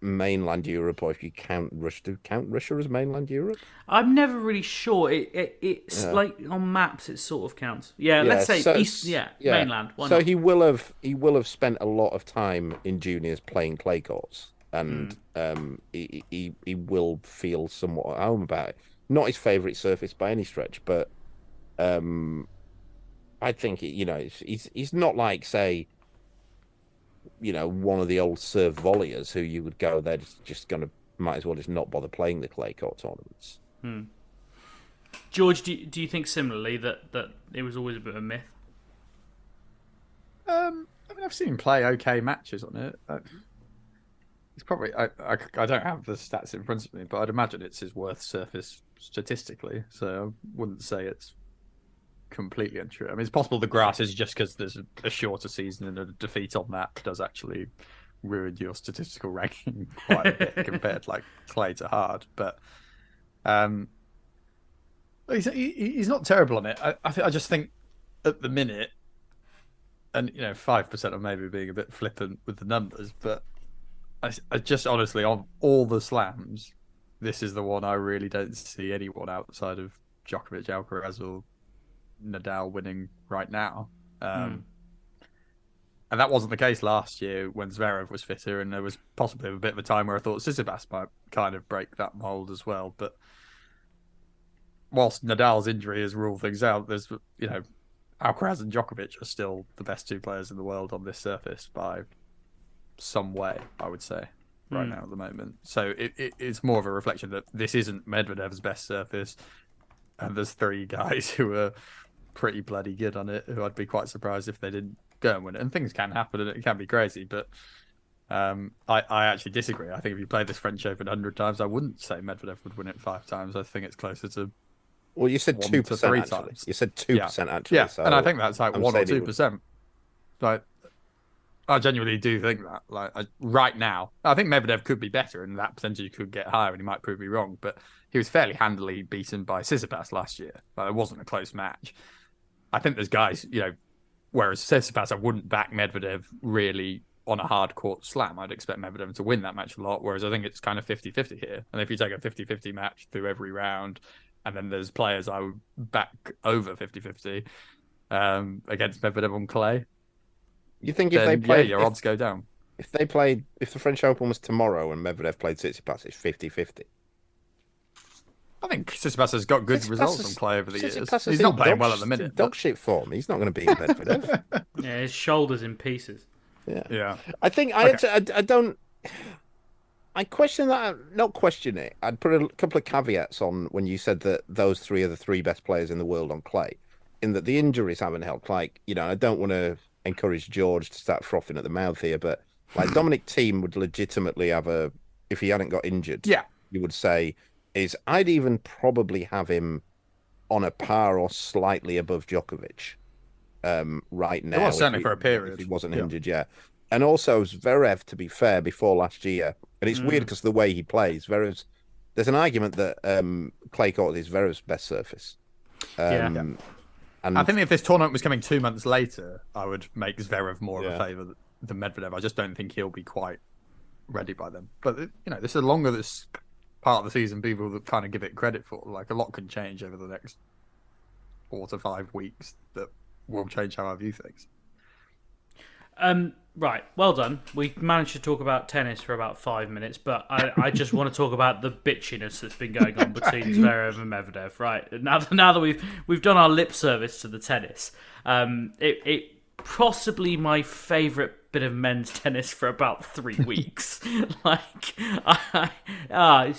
D: mainland Europe, or if you count Russia as mainland Europe?
B: I'm never really sure. It's like on maps, it sort of counts. Yeah, let's say East. Yeah, mainland. Why not?
D: He will have spent a lot of time in juniors playing clay courts, and he will feel somewhat at home about it. Not his favourite surface by any stretch, but I think he's not like, say, one of the old serve volleyers who you would go, they're just going to, might as well just not bother playing the clay court tournaments.
B: George, do you think similarly that it was always a bit of a myth?
E: I mean, I've seen him play okay matches on it. It's probably, I don't have the stats in front of me, but I'd imagine it's his worst surface statistically, so I wouldn't say it's completely untrue. I mean, it's possible the grass is just because there's a shorter season and a defeat on that does actually ruin your statistical ranking quite a bit compared like clay to hard. But he's not terrible on it. I just think at the minute, and 5% of maybe being a bit flippant with the numbers, but I just honestly, on all the slams, this is the one I really don't see anyone outside of Djokovic, Alcaraz, or Nadal winning right now. And that wasn't the case last year when Zverev was fitter, and there was possibly a bit of a time where I thought Tsitsipas might kind of break that mold as well. But whilst Nadal's injury has ruled things out, there's Alcaraz and Djokovic are still the best two players in the world on this surface by some way, I would say, right now at the moment. So it's more of a reflection that this isn't Medvedev's best surface, and there's 3 guys who are pretty bloody good on it, who I'd be quite surprised if they didn't go and win it. And things can happen, and it can be crazy, but I actually disagree. I think if you play this French Open 100 times, I wouldn't say Medvedev would win it 5 times. I think it's closer to...
D: Well, you said 2% actually.
E: Times.
D: You said 2% actually.
E: Yeah,
D: so
E: and I think that's like 1 or 2%. Like, I genuinely do think that. Like, right now, I think Medvedev could be better, and that percentage could get higher, and he might prove me wrong. But he was fairly handily beaten by Tsitsipas last year. Like, it wasn't a close match. I think there's guys, whereas Tsitsipas, I wouldn't back Medvedev really on a hard court slam. I'd expect Medvedev to win that match a lot, whereas I think it's kind of 50-50 here. And if you take a 50-50 match through every round, and then there's players I would back over 50-50 against Medvedev on clay,
D: you think if they played,
E: your odds go if
D: the French Open was tomorrow and Medvedev played Tsitsipas, it's 50-50.
E: I think Tsitsipas has got good results on clay over the years. He's not playing well at the minute.
D: Dog shit form. He's not going to beat Medvedev.
B: Yeah, his shoulder's in pieces.
D: Yeah. I think I don't. I question that. Not question it. I'd put a couple of caveats on when you said that those 3 are the 3 best players in the world on clay, in that the injuries haven't helped. Like, I don't want to encourage George to start frothing at the mouth here, but like Dominic Thiem would legitimately have if he hadn't got injured, you would say I'd even probably have him on a par or slightly above Djokovic right now.
E: It was certainly for a period.
D: If he wasn't injured, And also Zverev, to be fair, before last year, and it's weird because the way he plays, there's an argument that clay court is Zverev's best surface. And
E: I think if this tournament was coming 2 months later, I would make Zverev more of a favour than Medvedev. I just don't think he'll be quite ready by then. But this is longer this part of the season people that kind of give it credit for. Like, a lot can change over the next 4 to 5 weeks that will change how I view things.
B: Right, well done. We managed to talk about tennis for about 5 minutes, but I just want to talk about the bitchiness that's been going on between Zverev and Medvedev. Right, now that we've done our lip service to the tennis, it possibly my favourite bit of men's tennis for about 3 weeks. It's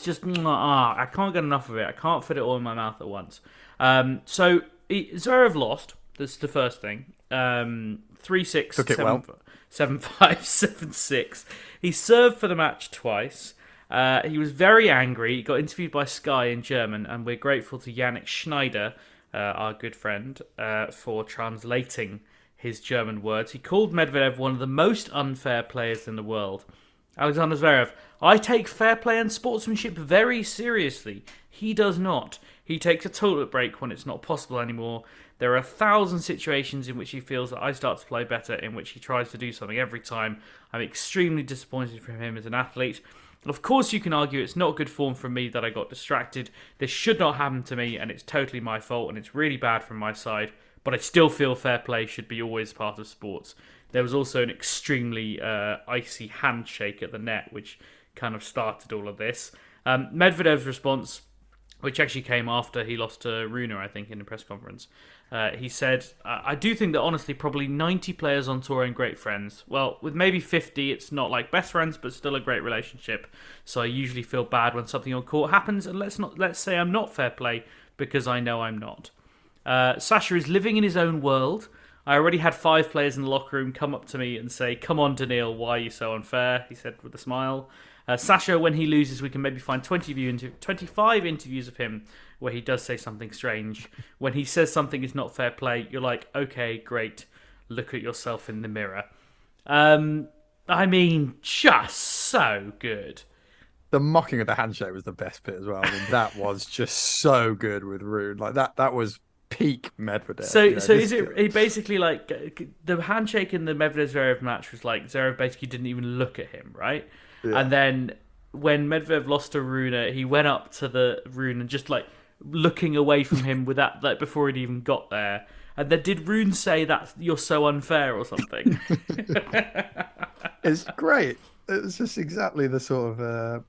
B: just I can't get enough of it. I can't fit it all in my mouth at once. So Zverev lost. That's the first thing. 3-6,
E: Took it
B: 7-5,
E: well.
B: 7-6. He served for the match twice. He was very angry. He got interviewed by Sky in German, and we're grateful to Yannick Schneider, our good friend, for translating his German words. He called Medvedev one of the most unfair players in the world. Alexander Zverev, I take fair play and sportsmanship very seriously. He does not. He takes a toilet break when it's not possible anymore. There are 1,000 situations in which he feels that I start to play better, in which he tries to do something every time. I'm extremely disappointed from him as an athlete. Of course, you can argue it's not good form from me that I got distracted. This should not happen to me, and it's totally my fault, and it's really bad from my side. But I still feel fair play should be always part of sports. There was also an extremely icy handshake at the net, which kind of started all of this. Medvedev's response, which actually came after he lost to Rune, I think, in the press conference. He said, I do think that honestly probably 90 players on tour and great friends. Well, with maybe 50, it's not like best friends, but still a great relationship. So I usually feel bad when something on court happens, and let's say I'm not fair play, because I know I'm not. Sasha is living in his own world. I already had 5 players in the locker room come up to me and say, come on, Daniil, why are you so unfair? He said with a smile. Sasha, when he loses, we can maybe find 25 interviews of him where he does say something strange. When he says something is not fair play, you're like, okay, great. Look at yourself in the mirror. I mean, just so good.
E: The mocking of the handshake was the best bit as well. I mean, that was just so good with Rune. Like that was peak Medvedev.
B: So is it basically like the handshake in the Medvedev-Zverev match was like Zverev basically didn't even look at him, right? Yeah. And then when Medvedev lost to Rune, he went up to the Rune and just like looking away from him with that, like before he'd even got there. And then did Rune say that you're so unfair or something?
E: It's great. It's just exactly the sort of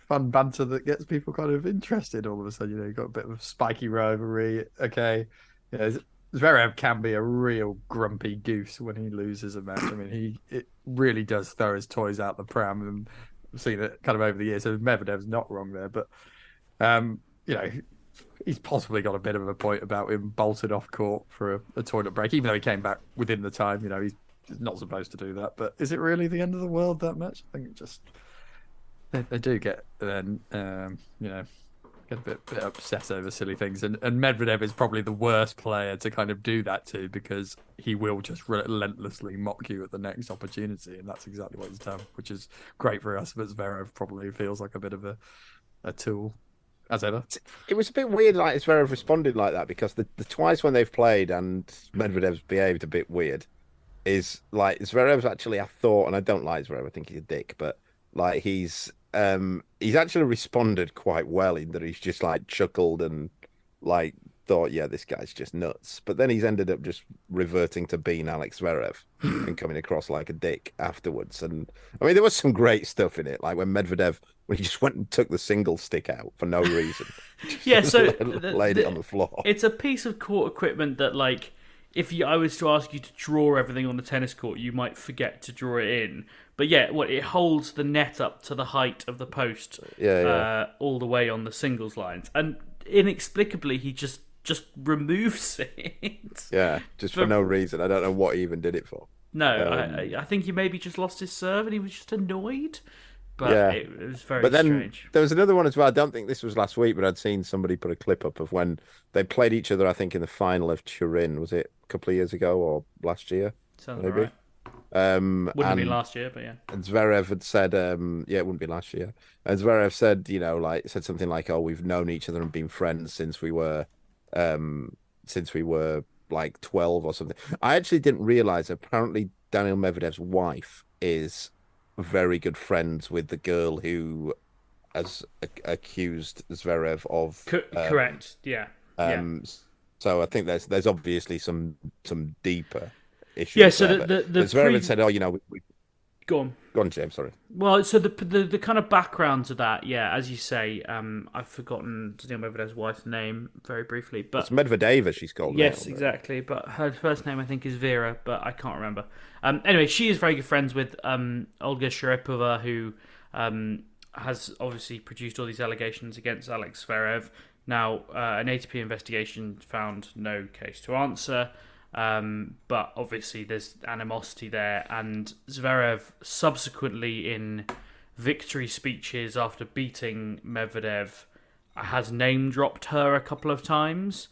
E: fun banter that gets people kind of interested all of a sudden. You know, you've got a bit of a spiky rivalry. Okay. Yeah, Zverev can be a real grumpy goose when he loses a match. I mean, it really does throw his toys out the pram, and I've seen it kind of over the years. So Medvedev's not wrong there, but you know, he's possibly got a bit of a point about him bolted off court for a toilet break, even though he came back within the time. You know, he's not supposed to do that. But is it really the end of the world, that match? I think it just they do get then you know, get a bit upset over silly things, and Medvedev is probably the worst player to kind of do that to, because he will just relentlessly mock you at the next opportunity, and that's exactly what he's done, which is great for us. But Zverev probably feels like a bit of a tool, as ever.
D: It was a bit weird, like Zverev responded like that, because the twice when they've played and Medvedev's behaved a bit weird is like Zverev's actually, I thought, and I don't like Zverev, I think he's a dick, but like he's actually responded quite well in that he's just like chuckled and like thought, yeah, this guy's just nuts. But then he's ended up just reverting to being Alex Zverev and coming across like a dick afterwards. And I mean, there was some great stuff in it, like when Medvedev, when he just went and took the single stick out for no reason.
B: Yeah, so
D: laid it on the floor.
B: It's a piece of court equipment that, like, if I was to ask you to draw everything on the tennis court, you might forget to draw it in. But yeah, it holds the net up to the height of the post, all the way on the singles lines, and inexplicably he just removes it.
D: Yeah, just for no reason. I don't know what he even did it for.
B: No, I think he maybe just lost his serve and he was just annoyed. But it was very strange.
D: There was another one as well. I don't think this was last week, but I'd seen somebody put a clip up of when they played each other, I think, in the final of Turin. Was it a couple of years ago or last year?
B: Sounds
D: maybe.
B: Right. Wouldn't be last year, but yeah. And
D: Zverev had said, it wouldn't be last year. And Zverev said, you know, like said something like, "Oh, we've known each other and been friends since we were like 12 or something." I actually didn't realize. Apparently, Daniil Medvedev's wife is very good friends with the girl who has accused Zverev of.
B: Correct. Yeah.
D: So I think there's obviously some deeper issue.
B: Yeah, so
D: there.
B: the
D: Zverev had said, "Oh, you know,
B: go on."
D: Go on, James. Sorry.
B: Well, so the kind of background to that, yeah, as you say, I've forgotten Daniil Medvedev's wife's name very briefly, but
D: It's Medvedeva, she's called.
B: yes,
D: now,
B: exactly. But her first name I think is Vera, but I can't remember. Anyway, she is very good friends with Olga Sharipova, who has obviously produced all these allegations against Alex Zverev. Now, an ATP investigation found no case to answer. But obviously there's animosity there, and Zverev subsequently in victory speeches after beating Medvedev has name dropped her a couple of times,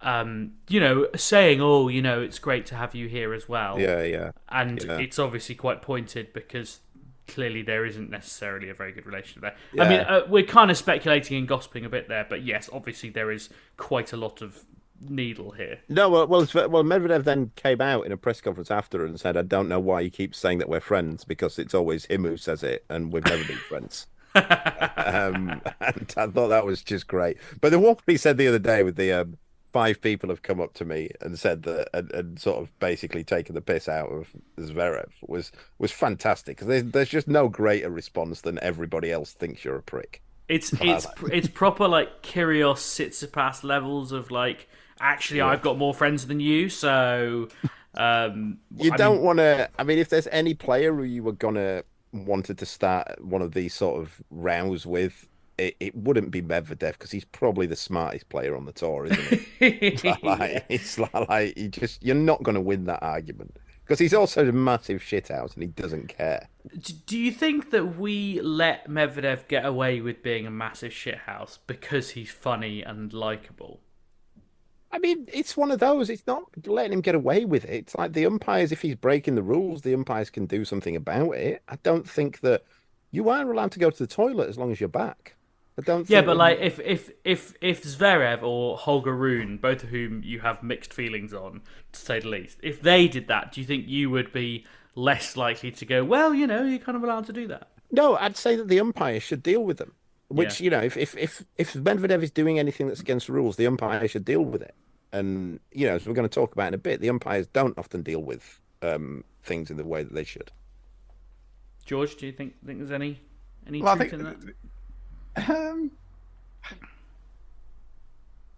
B: saying, "Oh, it's great to have you here as well."
D: Yeah.
B: And it's obviously quite pointed because clearly there isn't necessarily a very good relationship there.
D: Yeah.
B: I mean, we're kind of speculating and gossiping a bit there, but yes, obviously there is quite a lot of needle here.
D: No, well, Medvedev then came out in a press conference after and said, "I don't know why he keeps saying that we're friends because it's always him who says it, and we've never been friends." And I thought that was just great. But the one he said the other day with the 5 people have come up to me and said that and sort of basically taken the piss out of Zverev was fantastic, because there's just no greater response than everybody else thinks you're a prick.
B: It's proper like Kyrgios Tsitsipas levels of like, actually, I've got more friends than you, so
D: you don't want to. I mean, if there's any player who you were gonna wanted to start one of these sort of rows with, it wouldn't be Medvedev, because he's probably the smartest player on the tour, isn't he? It's like you're not going to win that argument, because he's also a massive shithouse and he doesn't care.
B: Do you think that we let Medvedev get away with being a massive shithouse because he's funny and likable?
D: I mean, it's one of those. It's not letting him get away with it. It's like the umpires, if he's breaking the rules, the umpires can do something about it. I don't think that you are allowed to go to the toilet as long as you're back. I don't think.
B: Yeah, but like if Zverev or Holger Rune, both of whom you have mixed feelings on, to say the least, if they did that, do you think you would be less likely to go, well, you're kind of allowed to do that?
D: No, I'd say that the umpires should deal with them. Which, if Medvedev is doing anything that's against the rules, the umpire should deal with it. And, as we're going to talk about in a bit, the umpires don't often deal with things in the way that they should.
B: George, do you think there's any truth in that?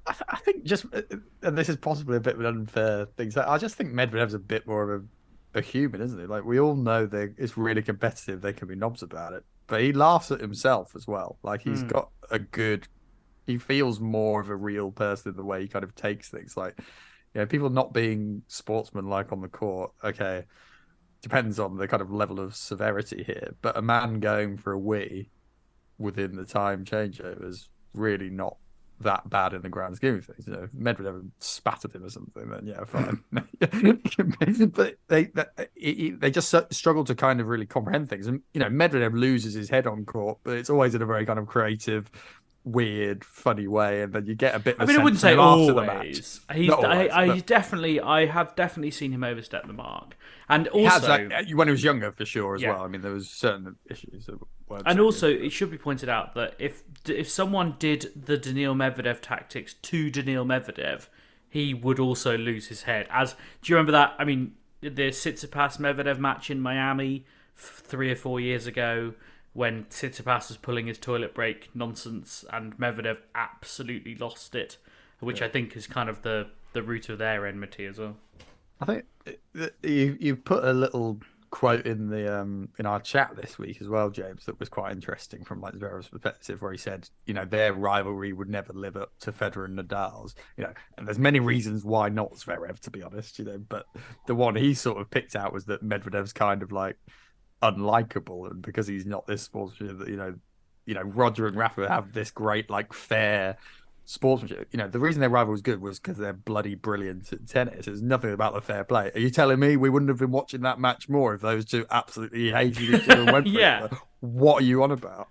E: I think just, and this is possibly a bit of an unfair thing, I just think Medvedev's a bit more of a human, isn't he? Like, we all know that it's really competitive, they can be knobs about it, but he laughs at himself as well. Like, he's got he feels more of a real person in the way he kind of takes things. Like, people not being sportsmanlike on the court, okay, depends on the kind of level of severity here, but a man going for a wee within the time changeover is really not that bad in the grand scheme of things. Medvedev spat at him or something, then yeah, fine. But they just struggle to kind of really comprehend things. And Medvedev loses his head on court, but it's always in a very kind of creative, weird, funny way, and then you get a bit. I
B: wouldn't say always. I have definitely seen him overstep the mark, and also
E: when he was younger, for sure as well. I mean, there was certain issues that weren't.
B: And also, it should be pointed out that if someone did the Daniil Medvedev tactics to Daniil Medvedev, he would also lose his head. Do you remember that? I mean, the Tsitsipas Medvedev match in Miami 3 or 4 years ago, when Tsitsipas was pulling his toilet break nonsense and Medvedev absolutely lost it, which I think is kind of the root of their enmity as well. I think
E: you put a little quote in the in our chat this week as well, James, that was quite interesting from like Zverev's perspective, where he said, their rivalry would never live up to Federer and Nadal's, and there's many reasons why not Zverev, to be honest, but the one he sort of picked out was that Medvedev's kind of like unlikable, and because he's not this sportsman that Roger and Rafa have this great like fair sportsmanship. The reason their rival was good was because they're bloody brilliant at tennis. There's nothing about the fair play. Are you telling me we wouldn't have been watching that match more if those two absolutely hated each other and went for it? Like, what are you on about?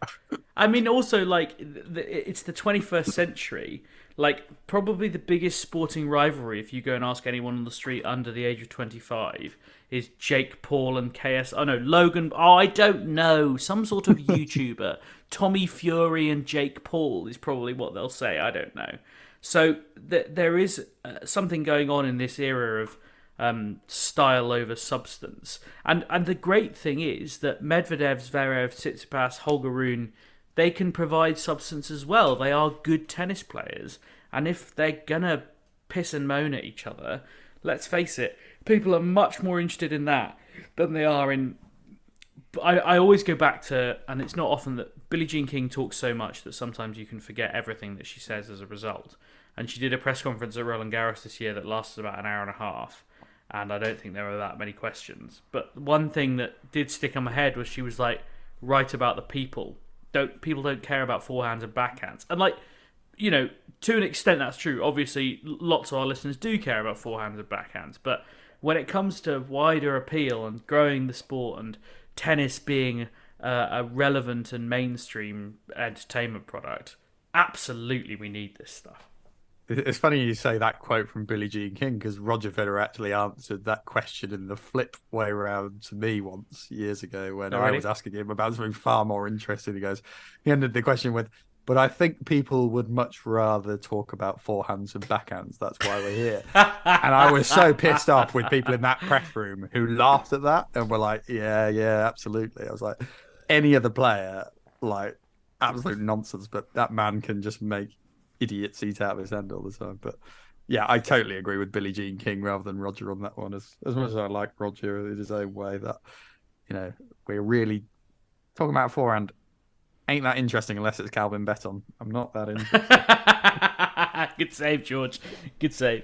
B: I mean, also, like, it's the 21st century. Like, probably the biggest sporting rivalry, if you go and ask anyone on the street under the age of 25, is Jake Paul and KS. Oh, no, Logan. Oh, I don't know. Some sort of YouTuber. Tommy Fury and Jake Paul is probably what they'll say. I don't know. So there is something going on in this era of style over substance. And the great thing is that Medvedev, Zverev, Tsitsipas, Holger Rune, they can provide substance as well. They are good tennis players. And if they're going to piss and moan at each other, let's face it, people are much more interested in that than they are in... I always go back to, and it's not often that Billie Jean King talks so much that sometimes you can forget everything that she says as a result. And she did a press conference at Roland Garros this year that lasted about an hour and a half. And I don't think there were that many questions. But one thing that did stick on my head was she was like, right about the people. People don't care about forehands and backhands. And like, you know, to an extent that's true. Obviously, lots of our listeners do care about forehands and backhands. But when it comes to wider appeal and growing the sport and tennis being a relevant and mainstream entertainment product, absolutely we need this stuff.
E: It's funny you say that quote from Billie Jean King, because Roger Federer actually answered that question in the flip way around to me once years ago when I was asking him about something far more interesting. He ended the question with, "But I think people would much rather talk about forehands and backhands. That's why we're here." And I was so pissed off with people in that press room who laughed at that and were like, yeah, absolutely. I was like, any other player, like, absolute nonsense, but that man can just make idiots eat out of his hand all the time. But yeah, I totally agree with Billie Jean King rather than Roger on that one. As much as I like Roger in his own way, that, you know, we're really talking about forehand ain't that interesting unless it's Calvin Betton. I'm not that interested.
B: Good save, George. Good save.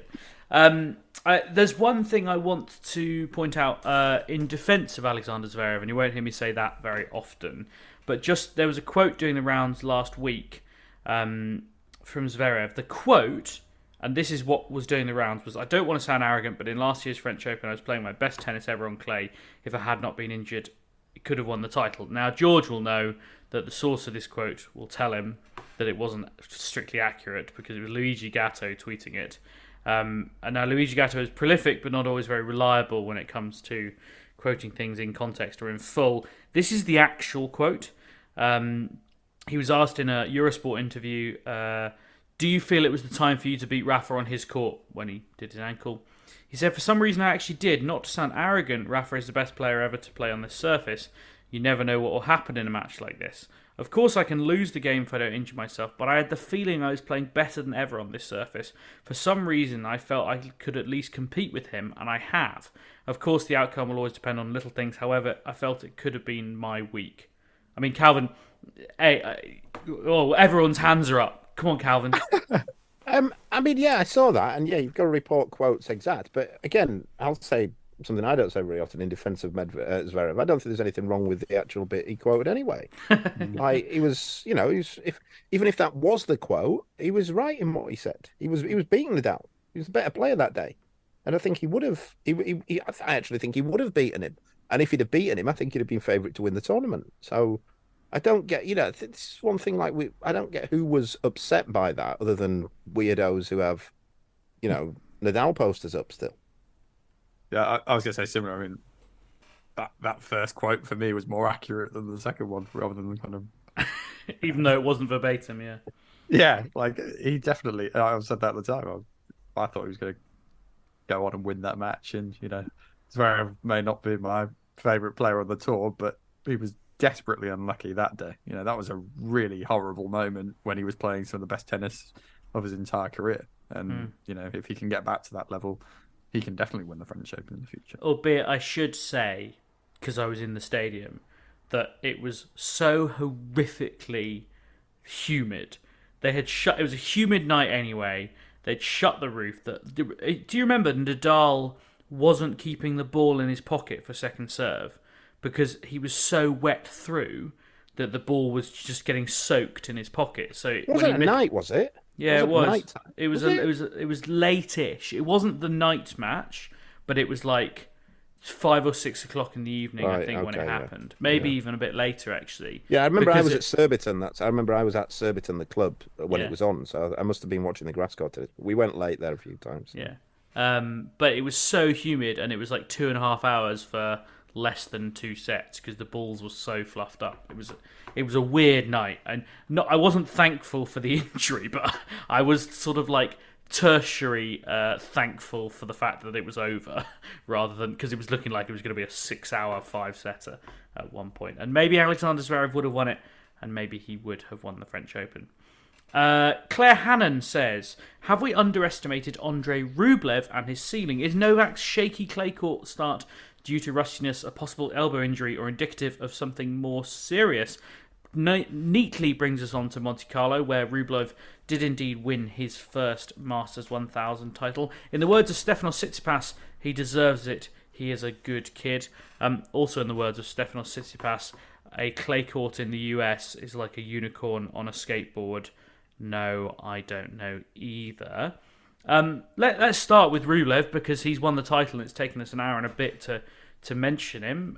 B: There's one thing I want to point out in defence of Alexander Zverev, and you won't hear me say that very often, but just there was a quote doing the rounds last week from Zverev. The quote, and this is what was doing the rounds, was, "I don't want to sound arrogant, but in last year's French Open I was playing my best tennis ever on clay. If I had not been injured, it could have won the title." Now, George will know that the source of this quote will tell him that it wasn't strictly accurate because it was Luigi Gatto tweeting it. And now Luigi Gatto is prolific but not always very reliable when it comes to quoting things in context or in full. This is the actual quote. He was asked in a Eurosport interview, do you feel it was the time for you to beat Rafa on his court when he did his ankle? He said, "For some reason I actually did. Not to sound arrogant, Rafa is the best player ever to play on this surface. You never know what will happen in a match like this. Of course I can lose the game if I don't injure myself, but I had the feeling I was playing better than ever on this surface. For some reason I felt I could at least compete with him, and I have. Of course the outcome will always depend on little things, however, I felt it could have been my week." I mean, Calvin, everyone's hands are up. Come on, Calvin.
D: I mean, yeah, I saw that, and yeah, you've got to report quotes exact. But again, I'll say something I don't say very often in defence of Zverev. I don't think there's anything wrong with the actual bit he quoted anyway. Like, he was, you know, even if that was the quote, he was right in what he said. He was beating Nadal. He was a better player that day, and I think he would have. I actually think he would have beaten him. And if he'd have beaten him, I think he'd have been favourite to win the tournament. So I don't get, you know, this is one thing, like, I don't get who was upset by that other than weirdos who have, you know, Nadal posters up still.
E: Yeah, I was going to say similar. I mean, that first quote for me was more accurate than the second one, rather than kind of...
B: Even though it wasn't verbatim, yeah.
E: Yeah, like, he definitely... I said that at the time. I thought he was going to go on and win that match. And, you know, Zverev may not be my favourite player on the tour, but he was desperately unlucky that day. You know, that was a really horrible moment when he was playing some of the best tennis of his entire career. And, you know, if he can get back to that level, he can definitely win the French Open in the future.
B: Albeit, I should say, because I was in the stadium, that it was so horrifically humid. They had shut... It was a humid night anyway. They'd shut the roof. Do you remember Nadal wasn't keeping the ball in his pocket for second serve because he was so wet through that the ball was just getting soaked in his pocket? So
D: it wasn't at night, was it?
B: Yeah, it was. It was late-ish. It wasn't the night match, but it was like 5 or 6 o'clock in the evening, right, I think, when it happened. Yeah. Maybe even a bit later, actually.
D: Yeah, I remember I was at Surbiton. I remember I was at Surbiton, the club, when it was on. So I must have been watching the grass court. We went late there a few times.
B: Yeah, but it was so humid, and it was like 2.5 hours for less than 2 sets because the balls were so fluffed up. It was a weird night, and I wasn't thankful for the injury, but I was sort of like tertiary thankful for the fact that it was over, rather than because it was looking like it was going to be a 6-hour 5-setter at one point. And maybe Alexander Zverev would have won it, and maybe he would have won the French Open. Claire Hannon says, have we underestimated Andrey Rublev and his ceiling? Is Novak's shaky clay court start due to rustiness, a possible elbow injury, or indicative of something more serious? Neatly brings us on to Monte Carlo, where Rublev did indeed win his first Masters 1000 title. In the words of Stefanos Tsitsipas, he deserves it. He is a good kid. Also in the words of Stefanos Tsitsipas, a clay court in the US is like a unicorn on a skateboard. No, I don't know either. Let's start with Rublev, because he's won the title and it's taken us an hour and a bit to mention him.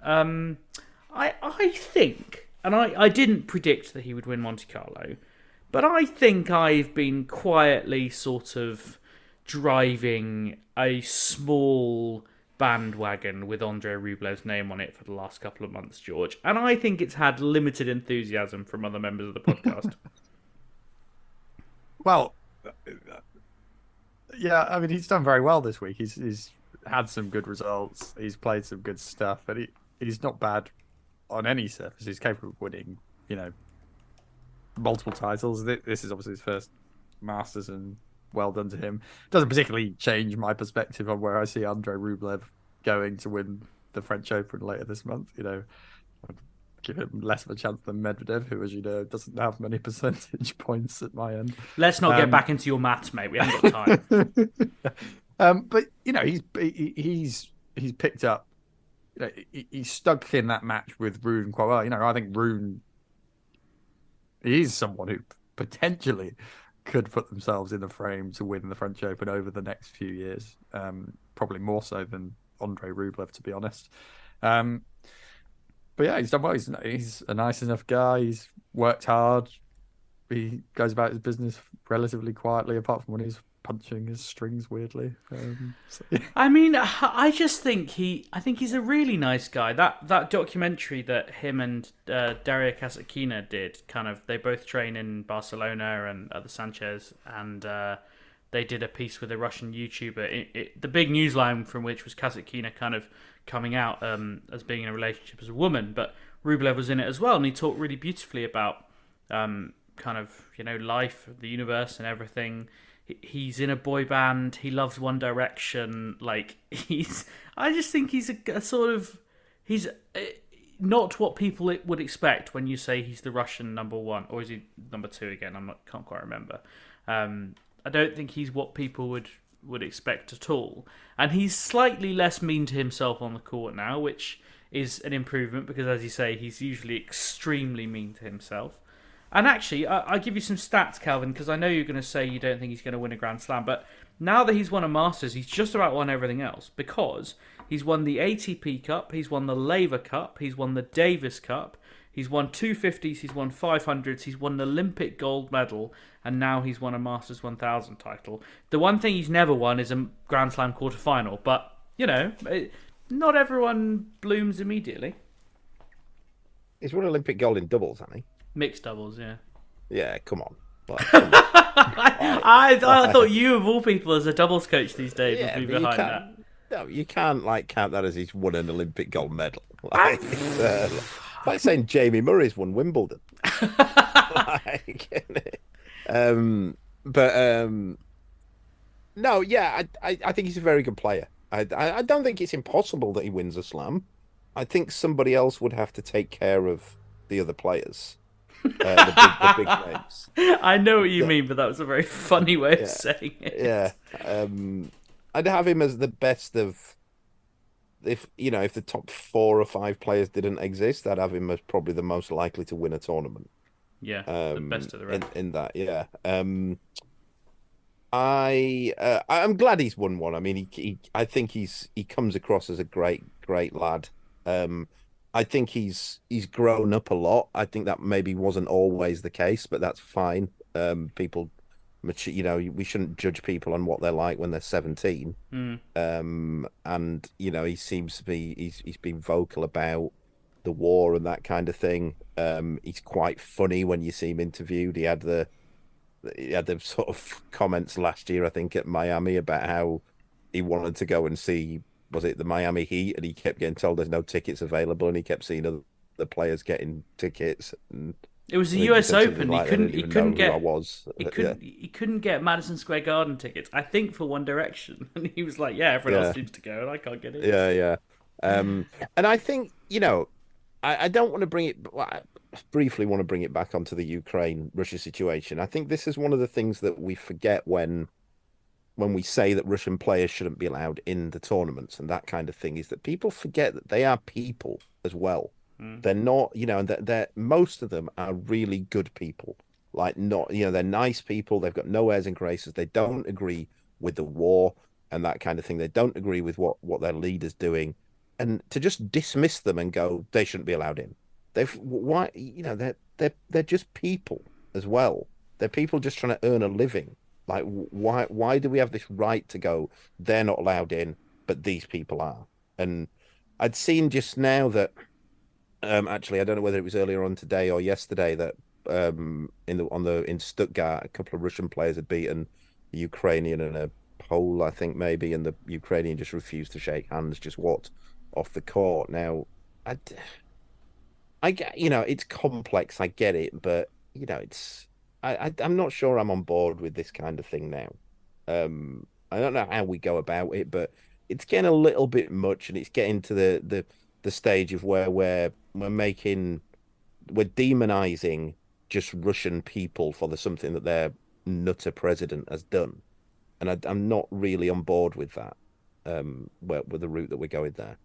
B: I think, and I didn't predict that he would win Monte Carlo, but I think I've been quietly sort of driving a small bandwagon with Andrey Rublev's name on it for the last couple of months, George. And I think it's had limited enthusiasm from other members of the podcast.
E: Well, yeah, I mean, he's done very well this week. He's had some good results. He's played some good stuff, but he's not bad on any surface. He's capable of winning, multiple titles. This is obviously his first Masters, and well done to him. Doesn't particularly change my perspective on where I see Andrey Rublev going to win the French Open later this month. I'd give him less of a chance than Medvedev, who, as you know, doesn't have many percentage points at my end.
B: Let's not get back into your maths, mate. We haven't got time.
E: But he's picked up. He's stuck in that match with Rune quite well. I think Rune is someone who potentially could put themselves in the frame to win the French Open over the next few years. Probably more so than Andrey Rublev, to be honest. But yeah, he's done well. He's a nice enough guy. He's worked hard. He goes about his business relatively quietly, apart from when he's punching his strings weirdly. Yeah.
B: I mean, I just think he's a really nice guy. That documentary that him and Daria Kasatkina did, they both train in Barcelona and at the Sanchez, and they did a piece with a Russian YouTuber. The big newsline from which was Kasatkina coming out as being in a relationship as a woman, but Rublev was in it as well, and he talked really beautifully about life, the universe, and everything. He's in a boy band. He loves One Direction. I just think he's a sort of, he's not what people would expect when you say he's the Russian number one, or is he number two again? Can't quite remember. I don't think he's what people would expect at all. And he's slightly less mean to himself on the court now, which is an improvement, because, as you say, he's usually extremely mean to himself. And actually, I'll give you some stats, Calvin, because I know you're going to say you don't think he's going to win a Grand Slam, but now that he's won a Masters, he's just about won everything else, because he's won the ATP Cup, he's won the Laver Cup, he's won the Davis Cup, he's won 250s, he's won 500s, he's won an Olympic gold medal, and now he's won a Masters 1000 title. The one thing he's never won is a Grand Slam quarterfinal, but, not everyone blooms immediately.
D: He's won Olympic gold in doubles, hasn't he?
B: Mixed doubles, yeah.
D: Yeah, come on.
B: I thought you, of all people, as a doubles coach these days, would be behind that.
D: No, you can't count that as he's won an Olympic gold medal. Like saying Jamie Murray's won Wimbledon. No, yeah, I think he's a very good player. I don't think it's impossible that he wins a slam. I think somebody else would have to take care of the other players. The big names.
B: I know what you mean, but that was a very funny way of saying it.
D: Yeah, I'd have him as the best of. If the top 4 or 5 players didn't exist, I'd have him as probably the most likely to win a tournament.
B: Yeah, the best of the rest.
D: In that, yeah. I'm glad he's won one. I mean, I think he comes across as a great lad. I think he's grown up a lot. I think that maybe wasn't always the case, but that's fine. People, we shouldn't judge people on what they're like when they're 17. And he seems to be. He's been vocal about the war and that kind of thing. He's quite funny when you see him interviewed. He had the he had the sort of comments last year, I think, at Miami about how he wanted to go and see, was it the Miami Heat, and he kept getting told there's no tickets available, and he kept seeing other players getting tickets. And
B: it was the
D: I think
B: US
D: said something
B: Open.
D: like,
B: He couldn't
D: "I didn't even
B: get
D: know who I was."
B: he couldn't get Madison Square Garden tickets. I think for One Direction, and he was like, "Yeah, everyone else seems to go, and I can't get it."
D: Yeah. And I think, I don't want to bring it. Well, I briefly want to bring it back onto the Ukraine-Russia situation. I think this is one of the things that we forget when we say that Russian players shouldn't be allowed in the tournaments and that kind of thing, is that people forget that they are people as well. They're not, and they're most of them are really good people. Like, not, they're nice people. They've got no airs and graces. They don't agree with the war and that kind of thing. They don't agree with what their leader's doing. And to just dismiss them and go, they shouldn't be allowed in. They're just people as well. They're people just trying to earn a living. Like, why do we have this right to go, they're not allowed in, but these people are? And I'd seen just now that, actually, I don't know whether it was earlier on today or yesterday, that in Stuttgart, a couple of Russian players had beaten a Ukrainian and a Pole, I think maybe, and the Ukrainian just refused to shake hands, just walked off the court. Now, I get, it's complex, I get it, but I'm not sure I'm on board with this kind of thing now. I don't know how we go about it, but it's getting a little bit much, and it's getting to the stage of where we're demonizing just Russian people for something that their nutter president has done, and I'm not really on board with that. With the route that we're going there.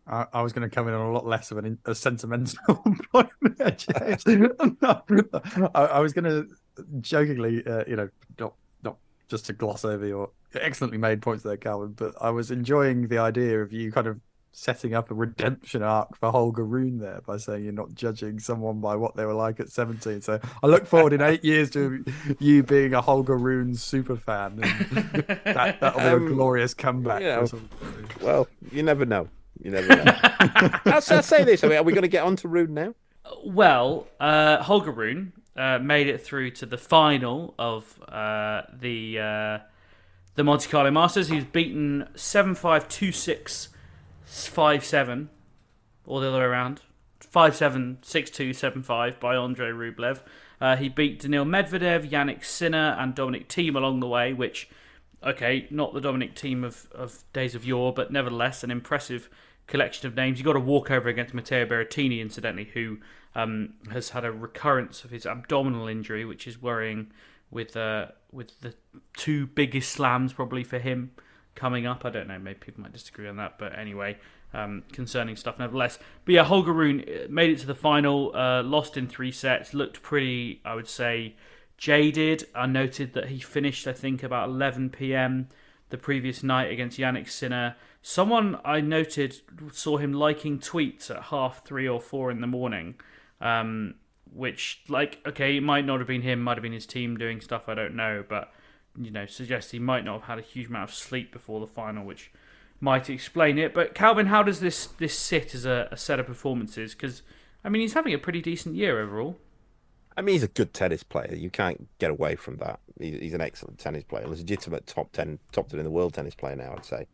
E: I was going to come in on a lot less of a sentimental point. I was going to jokingly, not just to gloss over your excellently made points there, Calvin, but I was enjoying the idea of you kind of setting up a redemption arc for Holger Rune there by saying you're not judging someone by what they were like at 17. So I look forward in 8 years to you being a Holger Rune super fan. And that'll be a glorious comeback.
D: Well, you never know. I'll say this. Are we going to get on to Rune now?
B: Well, Holger Rune made it through to the final of the Monte Carlo Masters. He was beaten 7-5, 2-6, 5-7, or the other way around. 5-7, 6-2, 7-5 by Andrey Rublev. He beat Daniil Medvedev, Yannick Sinner, and Dominic Thiem along the way, which, okay, not the Dominic Thiem of days of yore, but nevertheless an impressive collection of names. He got a walkover against Matteo Berrettini, incidentally, who has had a recurrence of his abdominal injury, which is worrying with the two biggest slams probably for him coming up. I don't know, maybe people might disagree on that, but anyway, concerning stuff nevertheless. But yeah, Holger Rune made it to the final, lost in 3 sets, looked pretty, I would say, jaded. I noted that he finished, I think, about 11 p.m. the previous night against Yannick Sinner. Someone I noted saw him liking tweets at 3:30 or 4 in the morning, which, okay, it might not have been him, might have been his team doing stuff, I don't know, but, suggests he might not have had a huge amount of sleep before the final, which might explain it. But Calvin, how does this sit as a set of performances? Because, he's having a pretty decent year overall.
D: He's a good tennis player. You can't get away from that. He's an excellent tennis player. He's a legitimate top 10 in the world tennis player now, I'd say.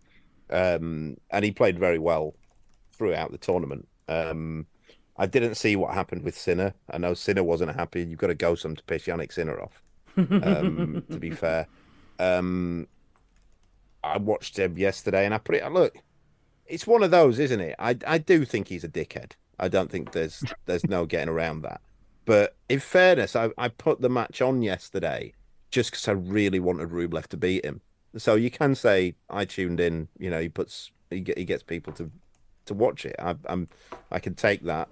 D: And he played very well throughout the tournament. I didn't see what happened with Sinner. I know Sinner wasn't happy. You've got to go some to piss Yannick Sinner off, to be fair. I watched him yesterday, and look, it's one of those, isn't it? I do think he's a dickhead. I don't think there's no getting around that. But in fairness, I put the match on yesterday just because I really wanted Rublev to beat him. So you can say I tuned in. He gets people to watch it. I can take that.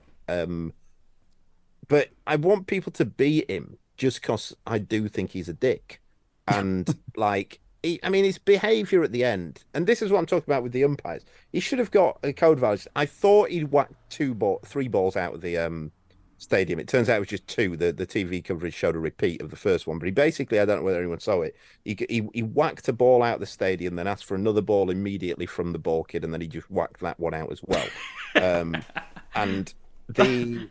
D: But I want people to beat him just because I do think he's a dick. And his behaviour at the end, and this is what I'm talking about with the umpires. He should have got a code violation. I thought he'd whacked 3 balls out of the stadium. It turns out it was just 2. The TV coverage showed a repeat of the first one, but he basically, I don't know whether anyone saw it, he whacked a ball out of the stadium, then asked for another ball immediately from the ball kid, and then he just whacked that one out as well. And the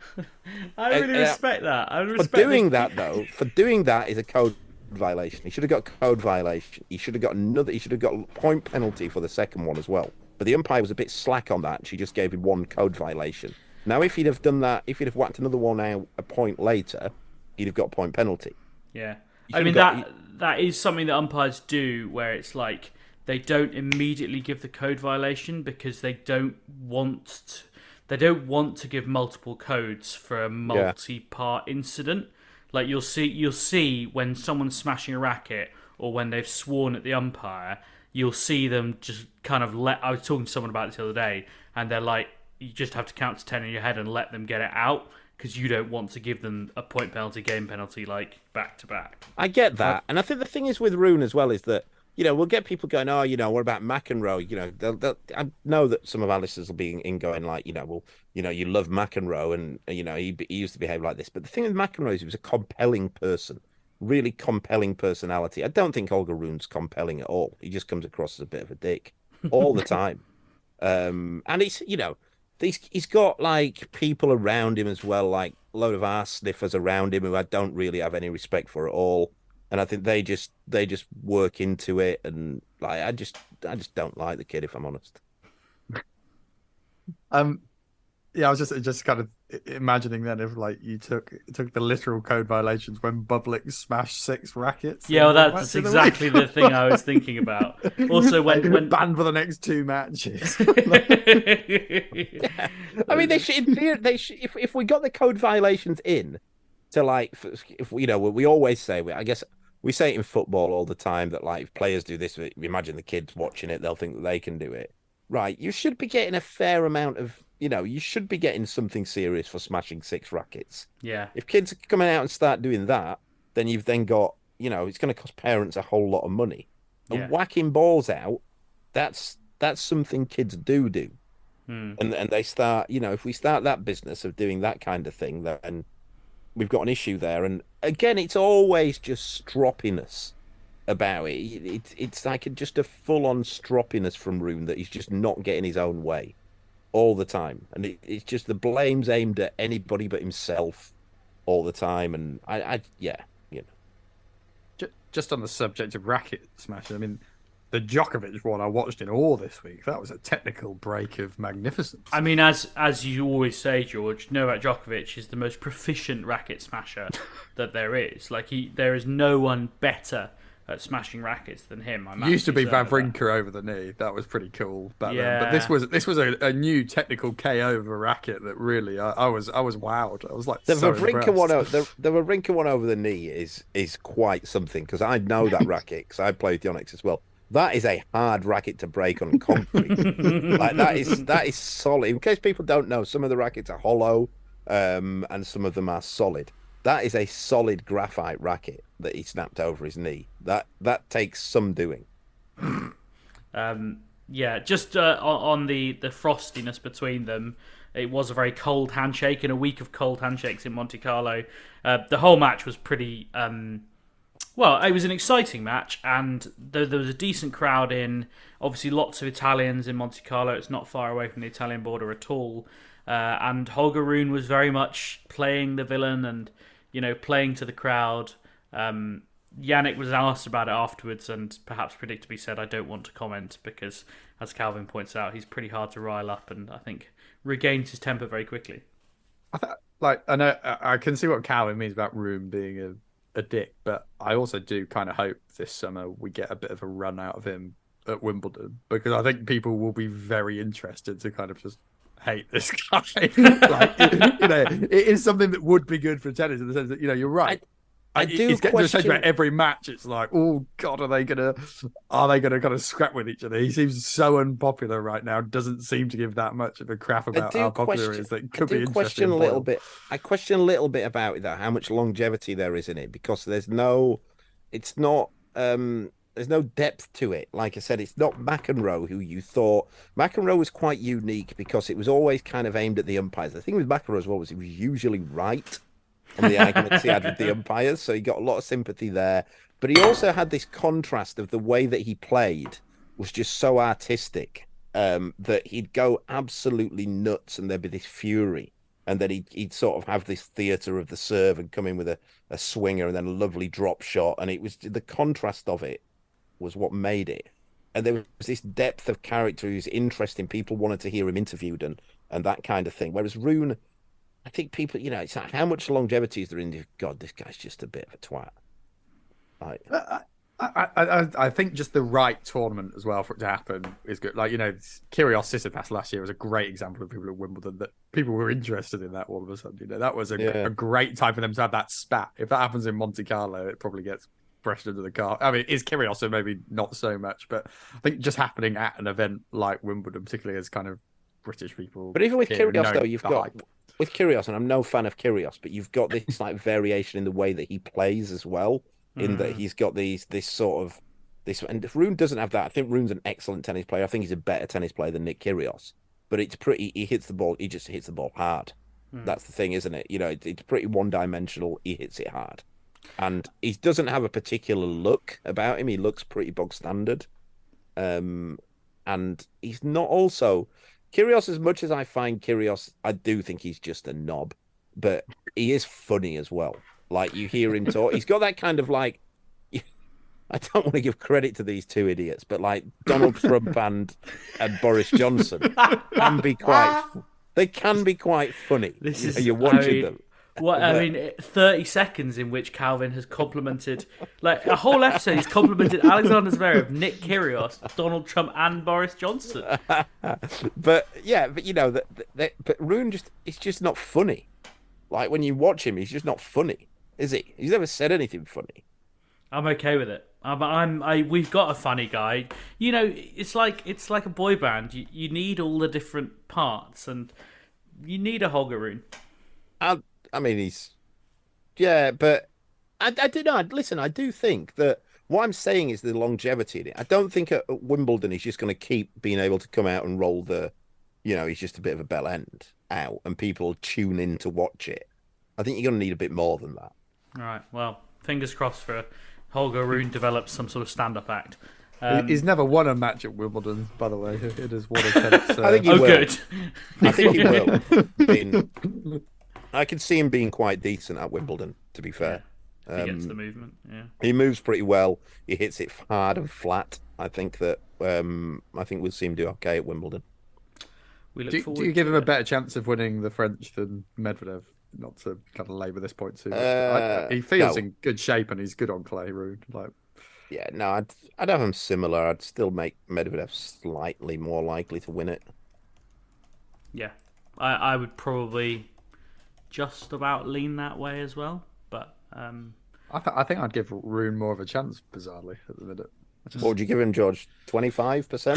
B: I really respect that. I respect
D: for doing that though. For doing that is a code violation. He should have got code violation. He should have got another. He should have got a point penalty for the second one as well. But the umpire was a bit slack on that. She just gave him one code violation. Now, if he'd have done that, if he'd have whacked another one out a point later, he'd have got a point penalty.
B: Yeah, I mean that is something that umpires do, where it's like they don't immediately give the code violation because they don't want to give multiple codes for a multi-part incident. Like you'll see when someone's smashing a racket or when they've sworn at the umpire, you'll see them just kind of I was talking to someone about this the other day, and they're like, you just have to count to 10 in your head and let them get it out because you don't want to give them a point penalty, game penalty, like back to back.
D: I get that, and I think the thing is with Rune as well is that we'll get people going, oh, what about McEnroe? I know that some of our listeners will be in going like, you love McEnroe, and he used to behave like this. But the thing with McEnroe is he was a compelling person, really compelling personality. I don't think Holger Rune's compelling at all. He just comes across as a bit of a dick all the time, and it's he's got like people around him as well, like a load of arse sniffers around him who I don't really have any respect for at all. And I think they just work into it, and like I just don't like the kid, if I'm honest.
E: Yeah, I was just kind of imagining then if like you took the literal code violations when Bublik smashed 6 rackets.
B: Yeah, well, that's exactly the thing I was thinking about. Also, when
E: banned for the next 2 matches.
D: I mean, they should. If we got the code violations in to like, if we always say, I guess we say it in football all the time that like if players do this, imagine the kids watching it, they'll think that they can do it. Right, you should be getting a fair amount of. You should be getting something serious for smashing 6 rackets.
B: Yeah. If
D: kids are coming out and start doing that, then you've then got, it's going to cost parents a whole lot of money. And whacking balls out, that's something kids do. And they start, if we start that business of doing that kind of thing, then we've got an issue there. And again, it's always just stroppiness about it. It's like just a full-on stroppiness from Rune that he's just not getting his own way all the time, and it's just the blame's aimed at anybody but himself all the time. And
E: just on the subject of racket smashing, I mean, the Djokovic one I watched in awe this week, that was a technical break of magnificence.
B: I mean, as you always say, George, Novak Djokovic is the most proficient racket smasher that there is. Like there is no one better at smashing rackets than him.
E: Used to be Wawrinka over the knee. That was pretty cool back then. But this was a new technical KO of a racket that really I was wowed. I was like, the
D: Wawrinka one over the knee is quite something, because I know that racket because I played the Onyx as well. That is a hard racket to break on concrete. Like that is solid. In case people don't know, some of the rackets are hollow, and some of them are solid. That is a solid graphite racket that he snapped over his knee. That takes some doing.
B: Just on the frostiness between them, it was a very cold handshake in a week of cold handshakes in Monte Carlo. The whole match was pretty... it was an exciting match, and there was a decent crowd in. Obviously, lots of Italians in Monte Carlo. It's not far away from the Italian border at all. And Holger Rune was very much playing the villain and, playing to the crowd. Yannick was asked about it afterwards and perhaps predictably said, I don't want to comment because, as Calvin points out, he's pretty hard to rile up and I think regains his temper very quickly.
E: I know I can see what Calvin means about Rune being a dick, but I also do kind of hope this summer we get a bit of a run out of him at Wimbledon, because I think people will be very interested to kind of just hate this guy. It is something that would be good for tennis in the sense that, you're right. It's getting to a stage where every match it's like, oh God, are they gonna kind of scrap with each other? He seems so unpopular right now. Doesn't seem to give that much of a crap about how popular he is. That could be interesting.
D: I question a little bit about it, though, how much longevity there is in it, because there's no depth to it. Like I said, it's not McEnroe, who you thought. McEnroe was quite unique because it was always kind of aimed at the umpires. The thing with McEnroe as well was he was usually right on the arguments he had with the umpires, so he got a lot of sympathy there. But he also had this contrast of the way that he played was just so artistic, that he'd go absolutely nuts and there'd be this fury. and then he'd sort of have this theatre of the serve and come in with a swinger and then a lovely drop shot, and it was the contrast of it was what made it. And there was this depth of character who's interesting. People wanted to hear him interviewed and that kind of thing. Whereas Rune, I think people, it's like, how much longevity is there in? God, this guy's just a bit of a twat. Like,
E: I think just the right tournament as well for it to happen is good. Like, Kyrgios Tsitsipas last year was a great example of people at Wimbledon that people were interested in that all of a sudden. That was a great time for them to have that spat. If that happens in Monte Carlo, it probably gets brushed into the car. I mean, is Kyrgios, so maybe not so much, but I think just happening at an event like Wimbledon, particularly as kind of British people.
D: But even with Kyrgios, though, you've got with Kyrgios, and I'm no fan of Kyrgios, but you've got this like variation in the way that he plays as well. In that he's got this sort of and Rune doesn't have that. I think Rune's an excellent tennis player. I think he's a better tennis player than Nick Kyrgios. But it's pretty. He hits the ball. He just hits the ball hard. That's the thing, isn't it? It's pretty one-dimensional. He hits it hard, and he doesn't have a particular look about him. He looks pretty bog standard, and he's not also Kyrgios. As much as I find Kyrgios, I do think he's just a knob, but he is funny as well. Like, you hear him talk. He's got that kind of like, I don't want to give credit to these two idiots, but like Donald Trump and Boris Johnson can be quite funny. You're watching them.
B: What I mean, 30 seconds in which Calvin has complimented, like a whole episode, he's complimented Alexander Zverev, Nick Kyrgios, Donald Trump, and Boris Johnson.
D: but Rune it's just not funny. Like, when you watch him, he's just not funny, is he? He's never said anything funny.
B: I'm okay with it. We've got a funny guy. It's like a boy band. You need all the different parts, and you need a Holger Rune.
D: I mean, but I don't know. Listen, I do think that what I'm saying is the longevity in it. I don't think at Wimbledon he's just going to keep being able to come out and roll he's just a bit of a bell end out and people tune in to watch it. I think you're going to need a bit more than that.
B: All right. Well, fingers crossed for Holger Rune develops some sort of stand-up act.
E: He's never won a match at Wimbledon, by the way. It is one attempt.
D: I think he will.
B: Good.
D: I think he will. I can see him being quite decent at Wimbledon, to be fair.
B: Yeah. He gets the movement, yeah.
D: He moves pretty well. He hits it hard and flat. I think we'll see him do okay at Wimbledon.
E: Do you give him a better chance of winning the French than Medvedev? Not to kind of labour this point too much. He feels in good shape and he's good on clay, Rune.
D: I'd have him similar. I'd still make Medvedev slightly more likely to win it.
B: Yeah, I would just about lean that way as well. But
E: I think I'd give Rune more of a chance, bizarrely, at the minute.
D: What would you give him, George? 25%?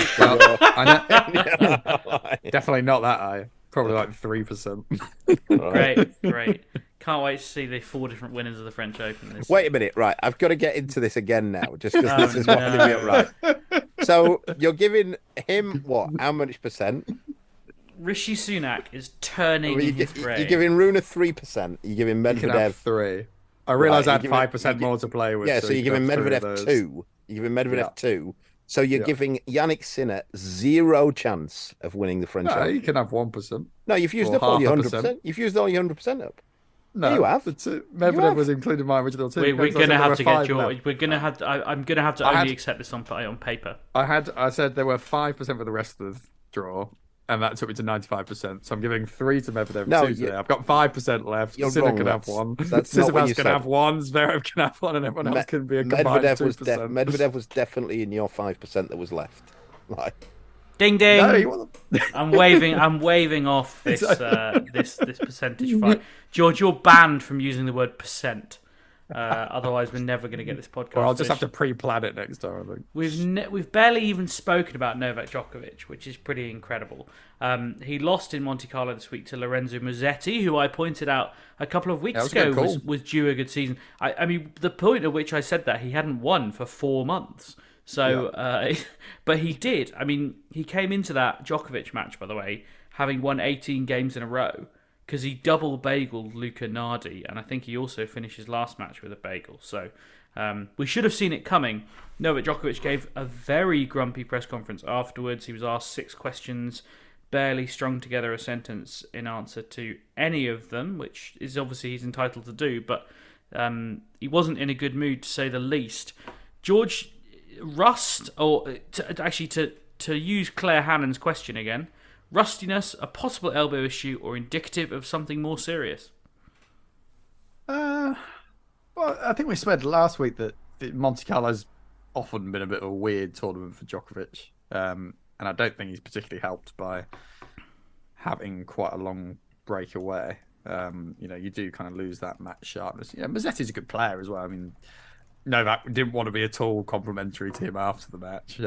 E: Well, definitely not that high. Probably like 3%.
B: Great. Can't wait to see the 4 different winners of the French Open.
D: Wait a minute, right? I've got to get into this again now, just because this is what I'm going to get right. So you're giving him what? How much percent?
B: Rishi Sunak is turning in his grave.
D: You're giving Rune 3%. You're giving Medvedev
E: 3. I realise I had 5% more to play with.
D: Yeah, so you're giving Medvedev 2. You're giving Medvedev 2. So you're giving Yannick Sinner 0 chance of winning the French Open.
E: You can have 1%.
D: No, you've used up all your 100%. You've used all your 100% up.
E: No,
D: you have.
E: Medvedev was included in my original 2.
B: We're going to have to get George. I'm going to have to only accept this on paper.
E: I said there were 5% for the rest of the draw, and that took me to 95%. So I'm giving 3 to Medvedev. 2 today. I've got 5% left. Sinner can have 1. Tsitsipas can have 1. Zverev can have 1, and everyone else can be a combined 2%.
D: Medvedev was definitely in your 5% that was left. Like,
B: ding ding! No, I'm waving off this this percentage fight. George, you're banned from using the word percent. Otherwise, we're never going to get this podcast.
E: Or I'll just have to pre-plan it next time, I think.
B: We've barely even spoken about Novak Djokovic, which is pretty incredible. He lost in Monte Carlo this week to Lorenzo Musetti, who I pointed out a couple of weeks ago was due a good season. I mean, the point at which I said that, he hadn't won for 4 months. So, but he did. I mean, he came into that Djokovic match, by the way, having won 18 games in a row, because he double bageled Luca Nardi, and I think he also finished his last match with a bagel. So we should have seen it coming. Novak Djokovic gave a very grumpy press conference afterwards. He was asked 6 questions barely strung together a sentence in answer to any of them, which is obviously he's entitled to do, but he wasn't in a good mood, to say the least. George, rust, or to use Claire Hannon's question again, rustiness, a possible elbow issue, or indicative of something more serious?
E: Well, I think we said last week that Monte Carlo's often been a bit of a weird tournament for Djokovic, and I don't think he's particularly helped by having quite a long break away. You do kind of lose that match sharpness. Mazzetti's a good player as well. I mean, Novak didn't want to be at all complimentary to him after the match,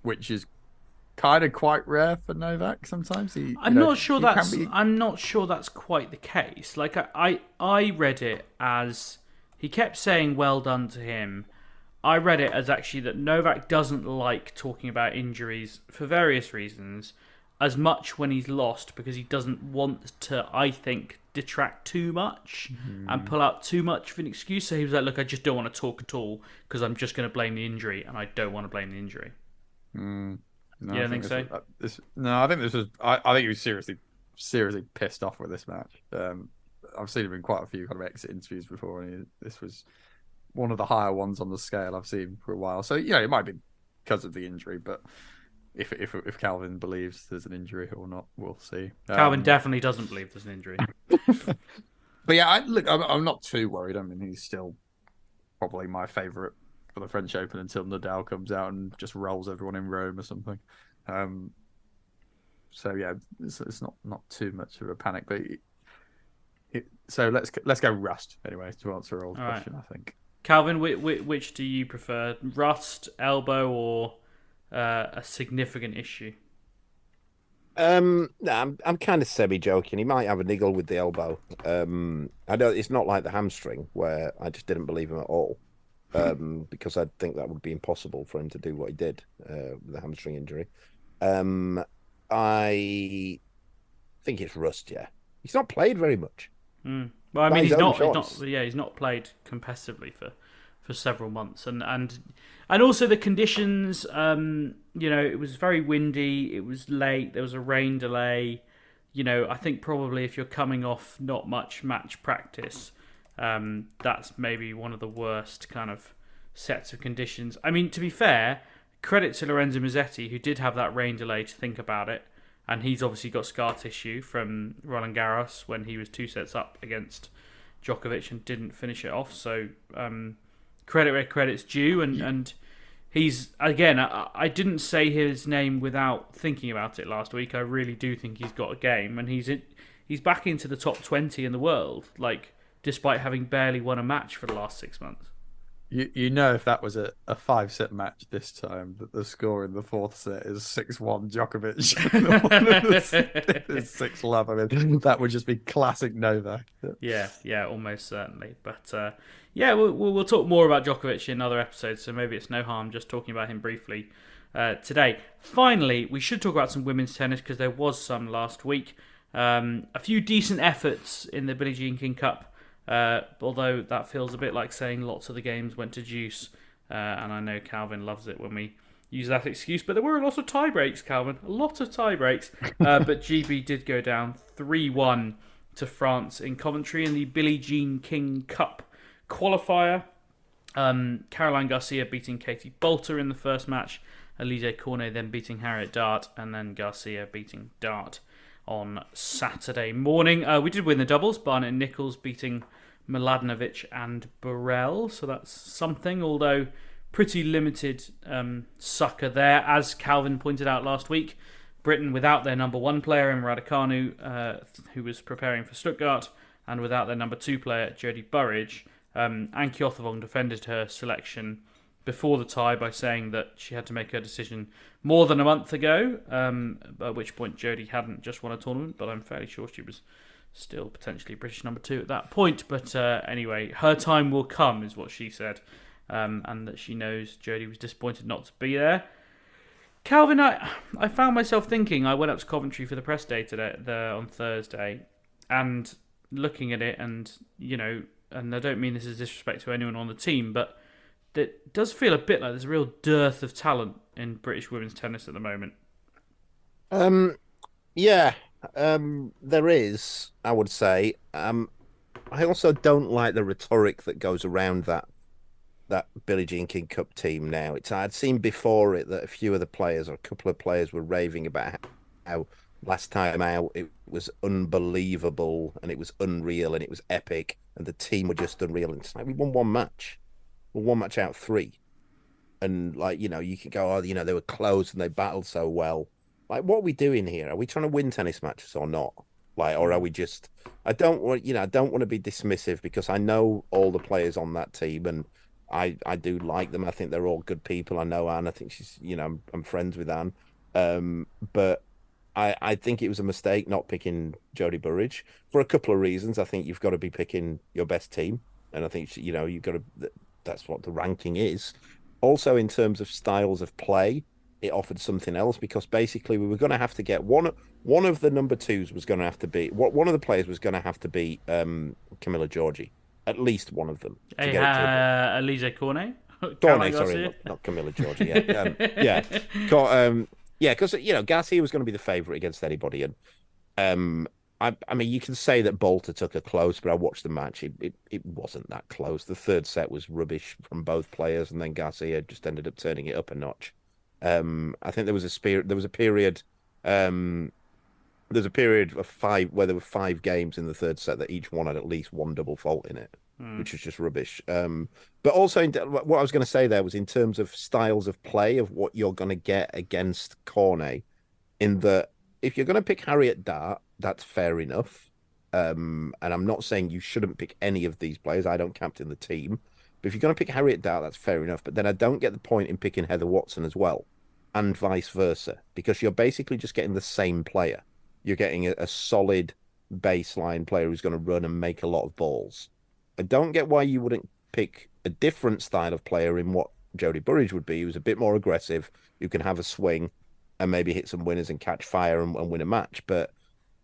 E: which is kind of quite rare for Novak. Sometimes I'm not sure
B: that's quite the case. Like I read it as he kept saying well done to him. I read it as actually that Novak doesn't like talking about injuries for various reasons as much when he's lost, because he doesn't want to, I think, detract too much and pull out too much of an excuse. So he was like, look, I just don't want to talk at all because I'm just going to blame the injury, and I don't want to blame the injury.
E: No,
B: you don't think so?
E: I think this was. I think he was seriously pissed off with this match. I've seen him in quite a few kind of exit interviews before, and this was one of the higher ones on the scale I've seen for a while. So it might be because of the injury, but if Calvin believes there's an injury or not, we'll see.
B: Calvin definitely doesn't believe there's an injury.
E: But yeah, I'm not too worried. I mean, he's still probably my favourite for the French Open until Nadal comes out and just rolls everyone in Rome or something. So yeah, it's not too much of a panic. But so let's go rust anyway to answer Earl's question. Right. I think.
B: Calvin, which do you prefer, rust, elbow, or a significant issue?
D: No, I'm kind of semi-joking. He might have a niggle with the elbow. I know it's not like the hamstring where I just didn't believe him at all, because I think that would be impossible for him to do what he did with the hamstring injury. I think it's rust. Yeah, he's not played very much.
B: Well, I mean, he's not played competitively for several months, and also the conditions. It was very windy. It was late. There was a rain delay. I think probably if you're coming off not much match practice, that's maybe one of the worst kind of sets of conditions. I mean, to be fair, credit to Lorenzo Mazzetti, who did have that rain delay to think about it, and he's obviously got scar tissue from Roland Garros when he was 2 sets up against Djokovic and didn't finish it off. So credit where credit's due, and he's, again, I didn't say his name without thinking about it last week. I really do think he's got a game, and he's back into the top 20 in the world, like, despite having barely won a match for the last 6 months.
E: If that was a 5-set match this time, that the score in the 4th set is 6-1 Djokovic. 6-love. I mean, that would just be classic Novak.
B: Yeah, almost certainly. But we'll talk more about Djokovic in other episodes, so maybe it's no harm just talking about him briefly today. Finally, we should talk about some women's tennis, because there was some last week. A few decent efforts in the Billie Jean King Cup. Although that feels a bit like saying lots of the games went to juice, and I know Calvin loves it when we use that excuse, but there were a lot of tie breaks, Calvin, a lot of tie breaks. But GB did go down 3-1 to France in Coventry in the Billie Jean King Cup qualifier. Caroline Garcia beating Katie Bolter in the first match, Elise Cornet then beating Harriet Dart, and then Garcia beating Dart on Saturday morning. We did win the doubles, Barnett and Nichols beating Mladenovic and Burrell, so that's something, although pretty limited succor there. As Calvin pointed out last week, Britain without their number 1 player, Emma Raducanu, who was preparing for Stuttgart, and without their number 2 player, Jodie Burridge. Anke Othevong defended her selection before the tie by saying that she had to make her decision more than a month ago, at which point Jodie hadn't just won a tournament, but I'm fairly sure she was still potentially British number 2 at that point. But anyway, her time will come, is what she said, and that she knows Jodie was disappointed not to be there. Calvin, I found myself thinking, I went up to Coventry for the press day today, on Thursday, and looking at it, and, and I don't mean this as disrespect to anyone on the team, but it does feel a bit like there's a real dearth of talent in British women's tennis at the moment.
D: Yeah, there is, I would say. I also don't like the rhetoric that goes around that Billie Jean King Cup team now. I'd seen before it that a few of the players or a couple of players were raving about how last time out it was unbelievable and it was unreal and it was epic and the team were just unreal. And it's like we won one match out of three. And like, you can go, oh, they were close and they battled so well. Like, what are we doing here? Are we trying to win tennis matches or not? Like, or are we just? I don't want to be dismissive because I know all the players on that team and I do like them. I think they're all good people. I know Anne. I think she's, I'm friends with Anne. But I think it was a mistake not picking Jodie Burridge for a couple of reasons. I think you've got to be picking your best team, and I think you've got to. That's what the ranking is. Also, in terms of styles of play, it offered something else because basically we were going to have to get one of the number twos was going to have to be one of the players was going to have to be Camilla Giorgi, at least one of them.
B: Elise Cornet.
D: Cornet, sorry, not Camilla Giorgi. Yeah, because Garcia was going to be the favourite against anybody, and I mean, you can say that Bolter took her close, but I watched the match. It wasn't that close. The third set was rubbish from both players, and then Garcia just ended up turning it up a notch. I think there was a period of five where there were 5 games in the third set that each one had at least one double fault in it, which was just rubbish. But also, what I was going to say there was in terms of styles of play of what you're going to get against Cornet, in that if you're going to pick Harriet Dart, that's fair enough. And I'm not saying you shouldn't pick any of these players. I don't captain the team. But if you're going to pick Harriet Dart, that's fair enough. But then I don't get the point in picking Heather Watson as well, and vice versa, because you're basically just getting the same player. You're getting a solid baseline player who's going to run and make a lot of balls. I don't get why you wouldn't pick a different style of player in what Jodie Burridge would be, who's a bit more aggressive, who can have a swing and maybe hit some winners and catch fire and win a match. But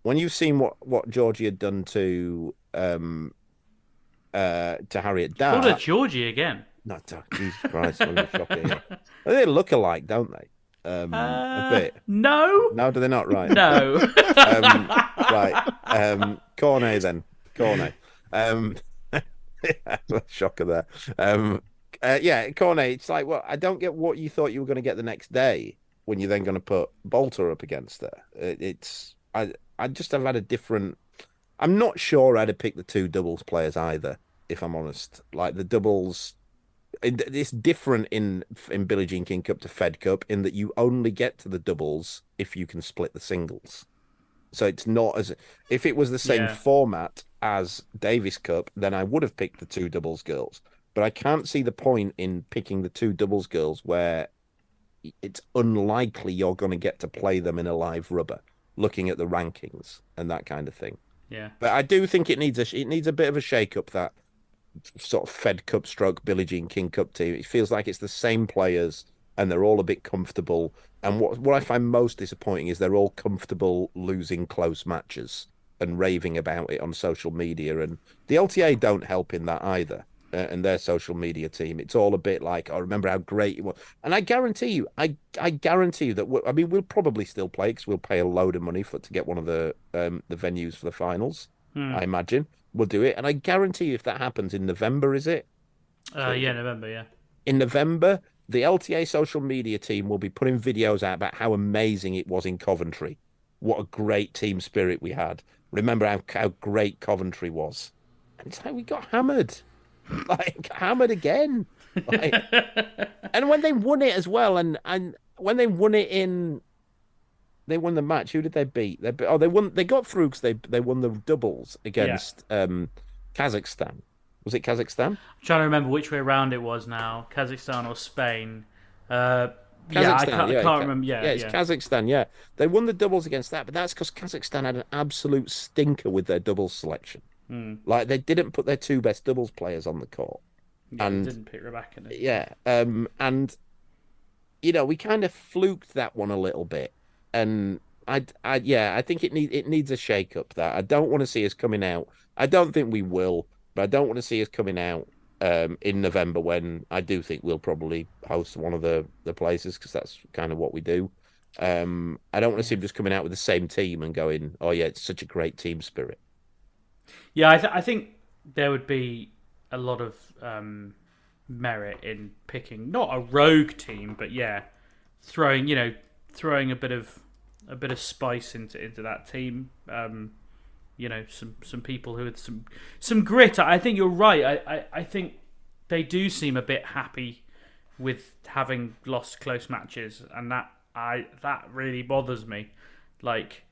D: when you've seen what Georgie had done to Harriet Dart,
B: called her Georgie again.
D: No, Jesus Christ, shocking. They look alike, don't they? A bit.
B: No,
D: do they not? Right.
B: No.
D: Right. Cornet then. Cornet. Shocker there. Yeah, Cornet. It's like, well, I don't get what you thought you were going to get the next day when you're then going to put Bolter up against her. I just have had a different. I'm not sure I'd have picked the 2 doubles players either, if I'm honest. Like the doubles, it's different in Billie Jean King Cup to Fed Cup in that you only get to the doubles if you can split the singles. So it's not as if it was the same format as Davis Cup, then I would have picked the 2 doubles girls. But I can't see the point in picking the 2 doubles girls where it's unlikely you're going to get to play them in a live rubber, looking at the rankings and that kind of thing.
B: Yeah.
D: But I do think it needs a bit of a shake-up, that sort of Fed Cup stroke Billie Jean King Cup team. It feels like it's the same players and they're all a bit comfortable. And what I find most disappointing is they're all comfortable losing close matches and raving about it on social media. And the LTA don't help in that either. And their social media team, it's all a bit like, I remember how great it was. And I guarantee you that we'll probably still play because we'll pay a load of money to get one of the venues for the finals. I imagine we'll do it, and I guarantee you if that happens in November, is it?
B: November, yeah.
D: In November, the LTA social media team will be putting videos out about how amazing it was in Coventry. What a great team spirit we had. Remember how great Coventry was. And it's like we got hammered. Like hammered again, and when they won it as well, and when they won it they won the match. Who did they beat? They won. They got through because they won the doubles against Kazakhstan. Was it Kazakhstan?
B: I'm trying to remember which way around it was now. Kazakhstan or Spain? I can't remember.
D: It's Kazakhstan. Yeah, they won the doubles against that, but that's because Kazakhstan had an absolute stinker with their doubles selection. Like they didn't put their 2 best doubles players on the court, and
B: didn't pick Rebecca.
D: And we kind of fluked that one a little bit, and I think it needs a shake up. That I don't want to see us coming out. I don't think we will, but I don't want to see us coming out in November when I do think we'll probably host one of the places because that's kind of what we do. I don't want to see him just coming out with the same team and going, "Oh yeah, it's such a great team spirit."
B: Yeah, I think there would be a lot of merit in picking not a rogue team, but throwing a bit of spice into that team. Some people who had some grit. I think you're right. I think they do seem a bit happy with having lost close matches, and that really bothers me. Like,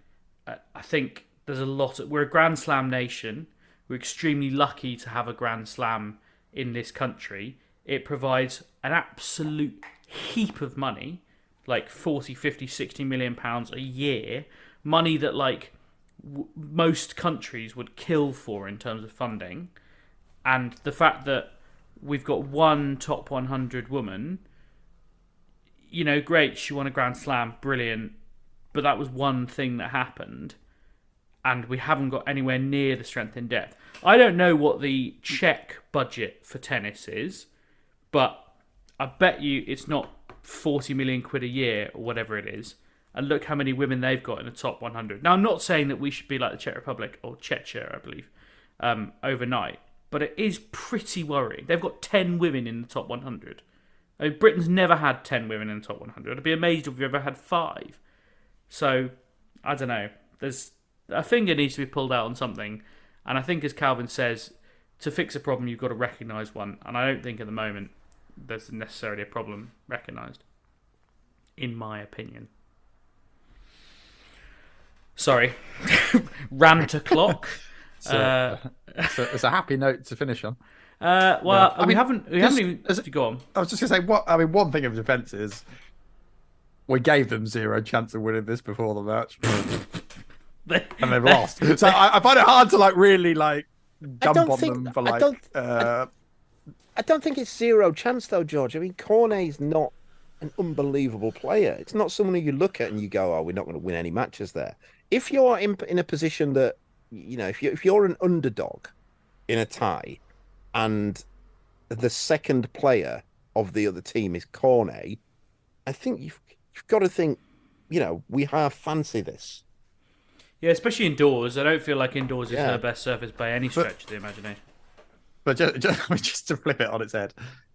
B: I think there's we're a Grand Slam nation. We're extremely lucky to have a Grand Slam in this country. It provides an absolute heap of money, like 40, 50, 60 million pounds a year. Money that most countries would kill for in terms of funding. And the fact that we've got one top 100 woman, great, she won a Grand Slam, brilliant, but that was one thing that happened, and we haven't got anywhere near the strength in depth. I don't know what the Czech budget for tennis is, but I bet you it's not 40 million quid a year or whatever it is. And look how many women they've got in the top 100. Now, I'm not saying that we should be like the Czech Republic, or Czechia, I believe, overnight, but it is pretty worrying. They've got 10 women in the top 100. I mean, Britain's never had 10 women in the top 100. I'd be amazed if we ever had 5. So, I don't know. There's a finger needs to be pulled out on something. And I think, as Calvin says, to fix a problem, you've got to recognise one. And I don't think at the moment there's necessarily a problem recognised, in my opinion. Sorry. Rant o'clock.
E: It's a happy note to finish on.
B: We haven't even. Go on.
E: I was just going to say, one thing of defence is we gave them 0 chance of winning this before the match, and they've lost. So I find it hard to really dump on them for
D: I don't think it's 0 chance though, George. I mean, Cornet's not an unbelievable player. It's not someone who you look at and you go, "Oh, we're not going to win any matches there." If you're in a position that, if you're an underdog in a tie, and the second player of the other team is Cornet, I think you've got to think, we have fancy this.
B: Yeah, especially indoors. I don't feel like indoors is her best surface by any stretch of the imagination.
E: But just to flip it on its head,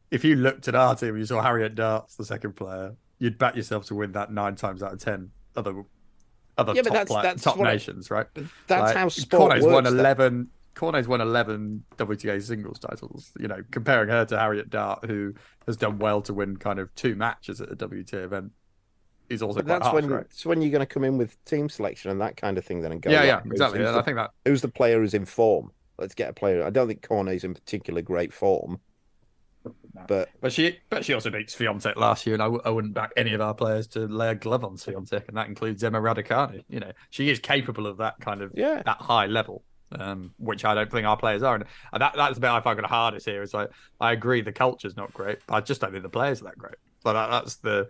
E: if you looked at our team and you saw Harriet Dart's the second player, you'd back yourself to win that 9 times out of 10. Other top nations, right?
D: That's how sport works.
E: Cornet's won 11 WTA singles titles. Comparing her to Harriet Dart, who has done well to win kind of 2 matches at a WTA event, is also quite harsh, right?
D: It's when you're going to come in with team selection and that kind of thing, then and go.
E: Yeah, exactly. I think that
D: who's the player who's in form? Let's get a player. I don't think Cornet's in particularly great form. But
E: she also beat Swiatek last year, and I wouldn't back any of our players to lay a glove on Swiatek, and that includes Emma Raducanu. She is capable of that kind of that high level, which I don't think our players are. And that's the bit I find the hardest here. Is I agree the culture's not great, but I just don't think the players are that great. That's the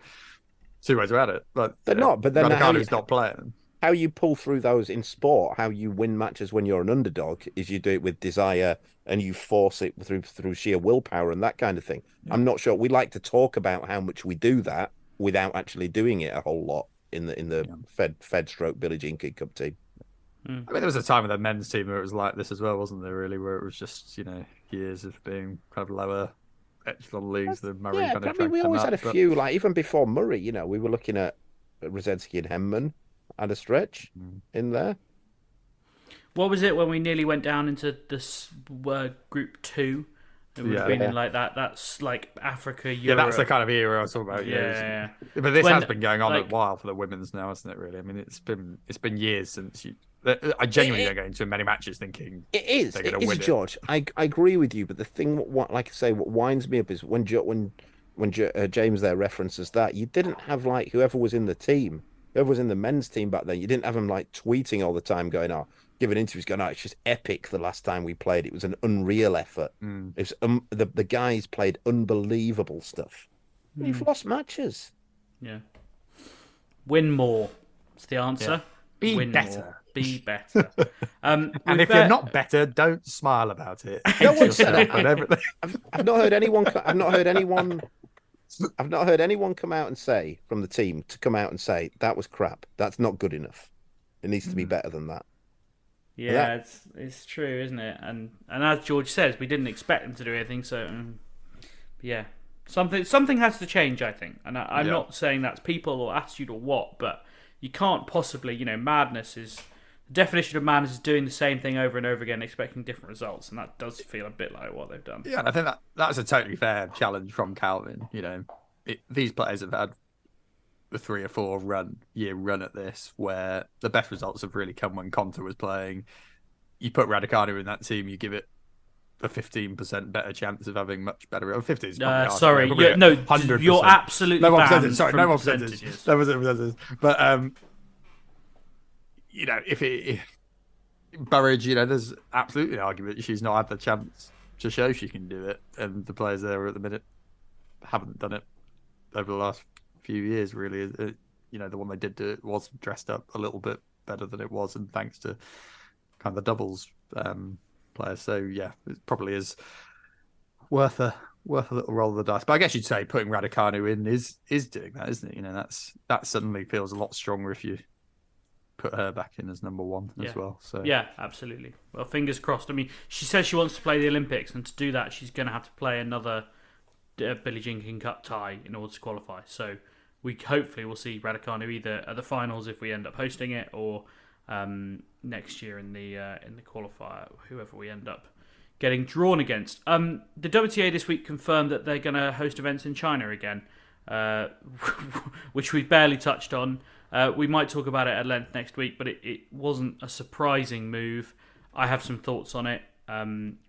E: 2 ways about it. But
D: they're not. But then
E: Raducanu's not playing.
D: How you pull through those in sport, how you win matches when you're an underdog, is you do it with desire and you force it through sheer willpower and that kind of thing. Yeah. I'm not sure. We like to talk about how much we do that without actually doing it a whole lot in the Fed stroke Billie Jean King Cup team.
E: I mean, there was a time with the men's team where it was like this as well, wasn't there? Really, where it was just years of being kind of lower echelon leagues. The Murray kind of.
D: We always had a few, even before Murray. We were looking at Rosensky and Henman. Had a stretch in there.
B: What was it when we nearly went down into this group 2? It would have been in that. That's like Africa, Europe.
E: Yeah, that's the kind of era I was talking about. Yeah. But this has been going on a while for the women's now, hasn't it? Really, I mean, it's been years since you. I genuinely don't go into many matches thinking
D: it is.
E: They're going to win
D: George. I agree with you, but the thing, what winds me up is when James there references that you didn't have whoever was in the team. Whoever was in the men's team back then, you didn't have him tweeting all the time, going, giving interviews, going, it's just epic. The last time we played, it was an unreal effort. It was the guys played unbelievable stuff. You've lost matches.
B: Yeah, win more. That's the answer.
E: Yeah.
B: Win
E: better.
B: More. Be better.
E: And if you're not better, don't smile about it.
D: No one said that. I've not heard anyone. I've not heard anyone come out and say from the team that was crap. That's not good enough. It needs to be better than that.
B: Yeah, it's true, isn't it? And as George says, we didn't expect them to do anything. So yeah, something has to change, I think. And I'm not saying that's people or attitude or what, but you can't possibly, madness is. The definition of madness is doing the same thing over and over again, expecting different results, and that does feel a bit like what they've done.
E: Yeah, and I think that's a totally fair challenge from Calvin. These players have had the 3 or 4 year run at this, where the best results have really come when Konta was playing. You put Raducanu in that team, you give it a 15% better chance of having much better. 50 is
B: sorry, no, 100%. You're absolutely
E: no more
B: banned
E: percentage. Sorry, no more percentage. That was it. But if Burridge, there's absolutely an argument she's not had the chance to show she can do it, and the players there at the minute haven't done it over the last few years. Really, the one they did do it was dressed up a little bit better than it was, and thanks to kind of the doubles players. So yeah, it probably is worth a little roll of the dice. But I guess you'd say putting Raducanu in is doing that, isn't it? That suddenly feels a lot stronger if you put her back in as number 1 as well. So
B: yeah, absolutely. Well, fingers crossed. I mean, she says she wants to play the Olympics, and to do that, she's going to have to play another Billie Jean King Cup tie in order to qualify. So we hopefully will see Raducanu either at the finals if we end up hosting it, or next year in the qualifier, whoever we end up getting drawn against. The WTA this week confirmed that they're going to host events in China again, which we barely touched on. We might talk about it at length next week, but it wasn't a surprising move. I have some thoughts on it.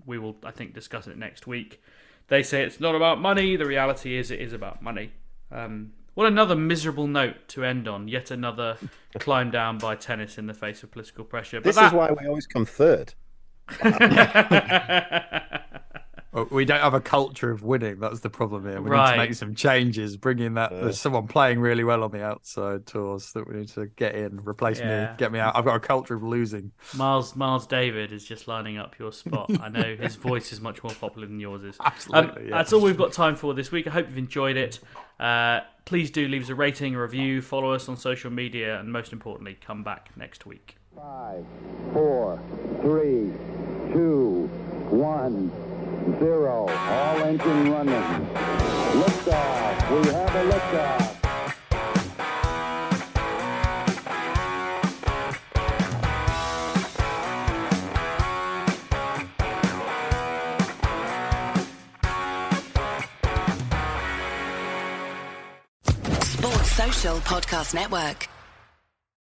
B: We will, I think, discuss it next week. They say it's not about money. The reality is it is about money. What another miserable note to end on. Yet another climb down by tennis in the face of political pressure. But
D: this is why we always come third.
E: Well, we don't have a culture of winning. That's the problem here. We need to make some changes, bring in that. There's someone playing really well on the outside tours that we need to get in, replace me, get me out. I've got a culture of losing.
B: Miles David is just lining up your spot. I know his voice is much more popular than yours is.
E: Absolutely.
B: That's all we've got time for this week. I hope you've enjoyed it. Please do leave us a rating, a review, follow us on social media, and most importantly, come back next week.
C: 5, 4, 3, 2, 1. 0. All engine running. Liftoff. We have a liftoff.
A: Sports Social Podcast Network.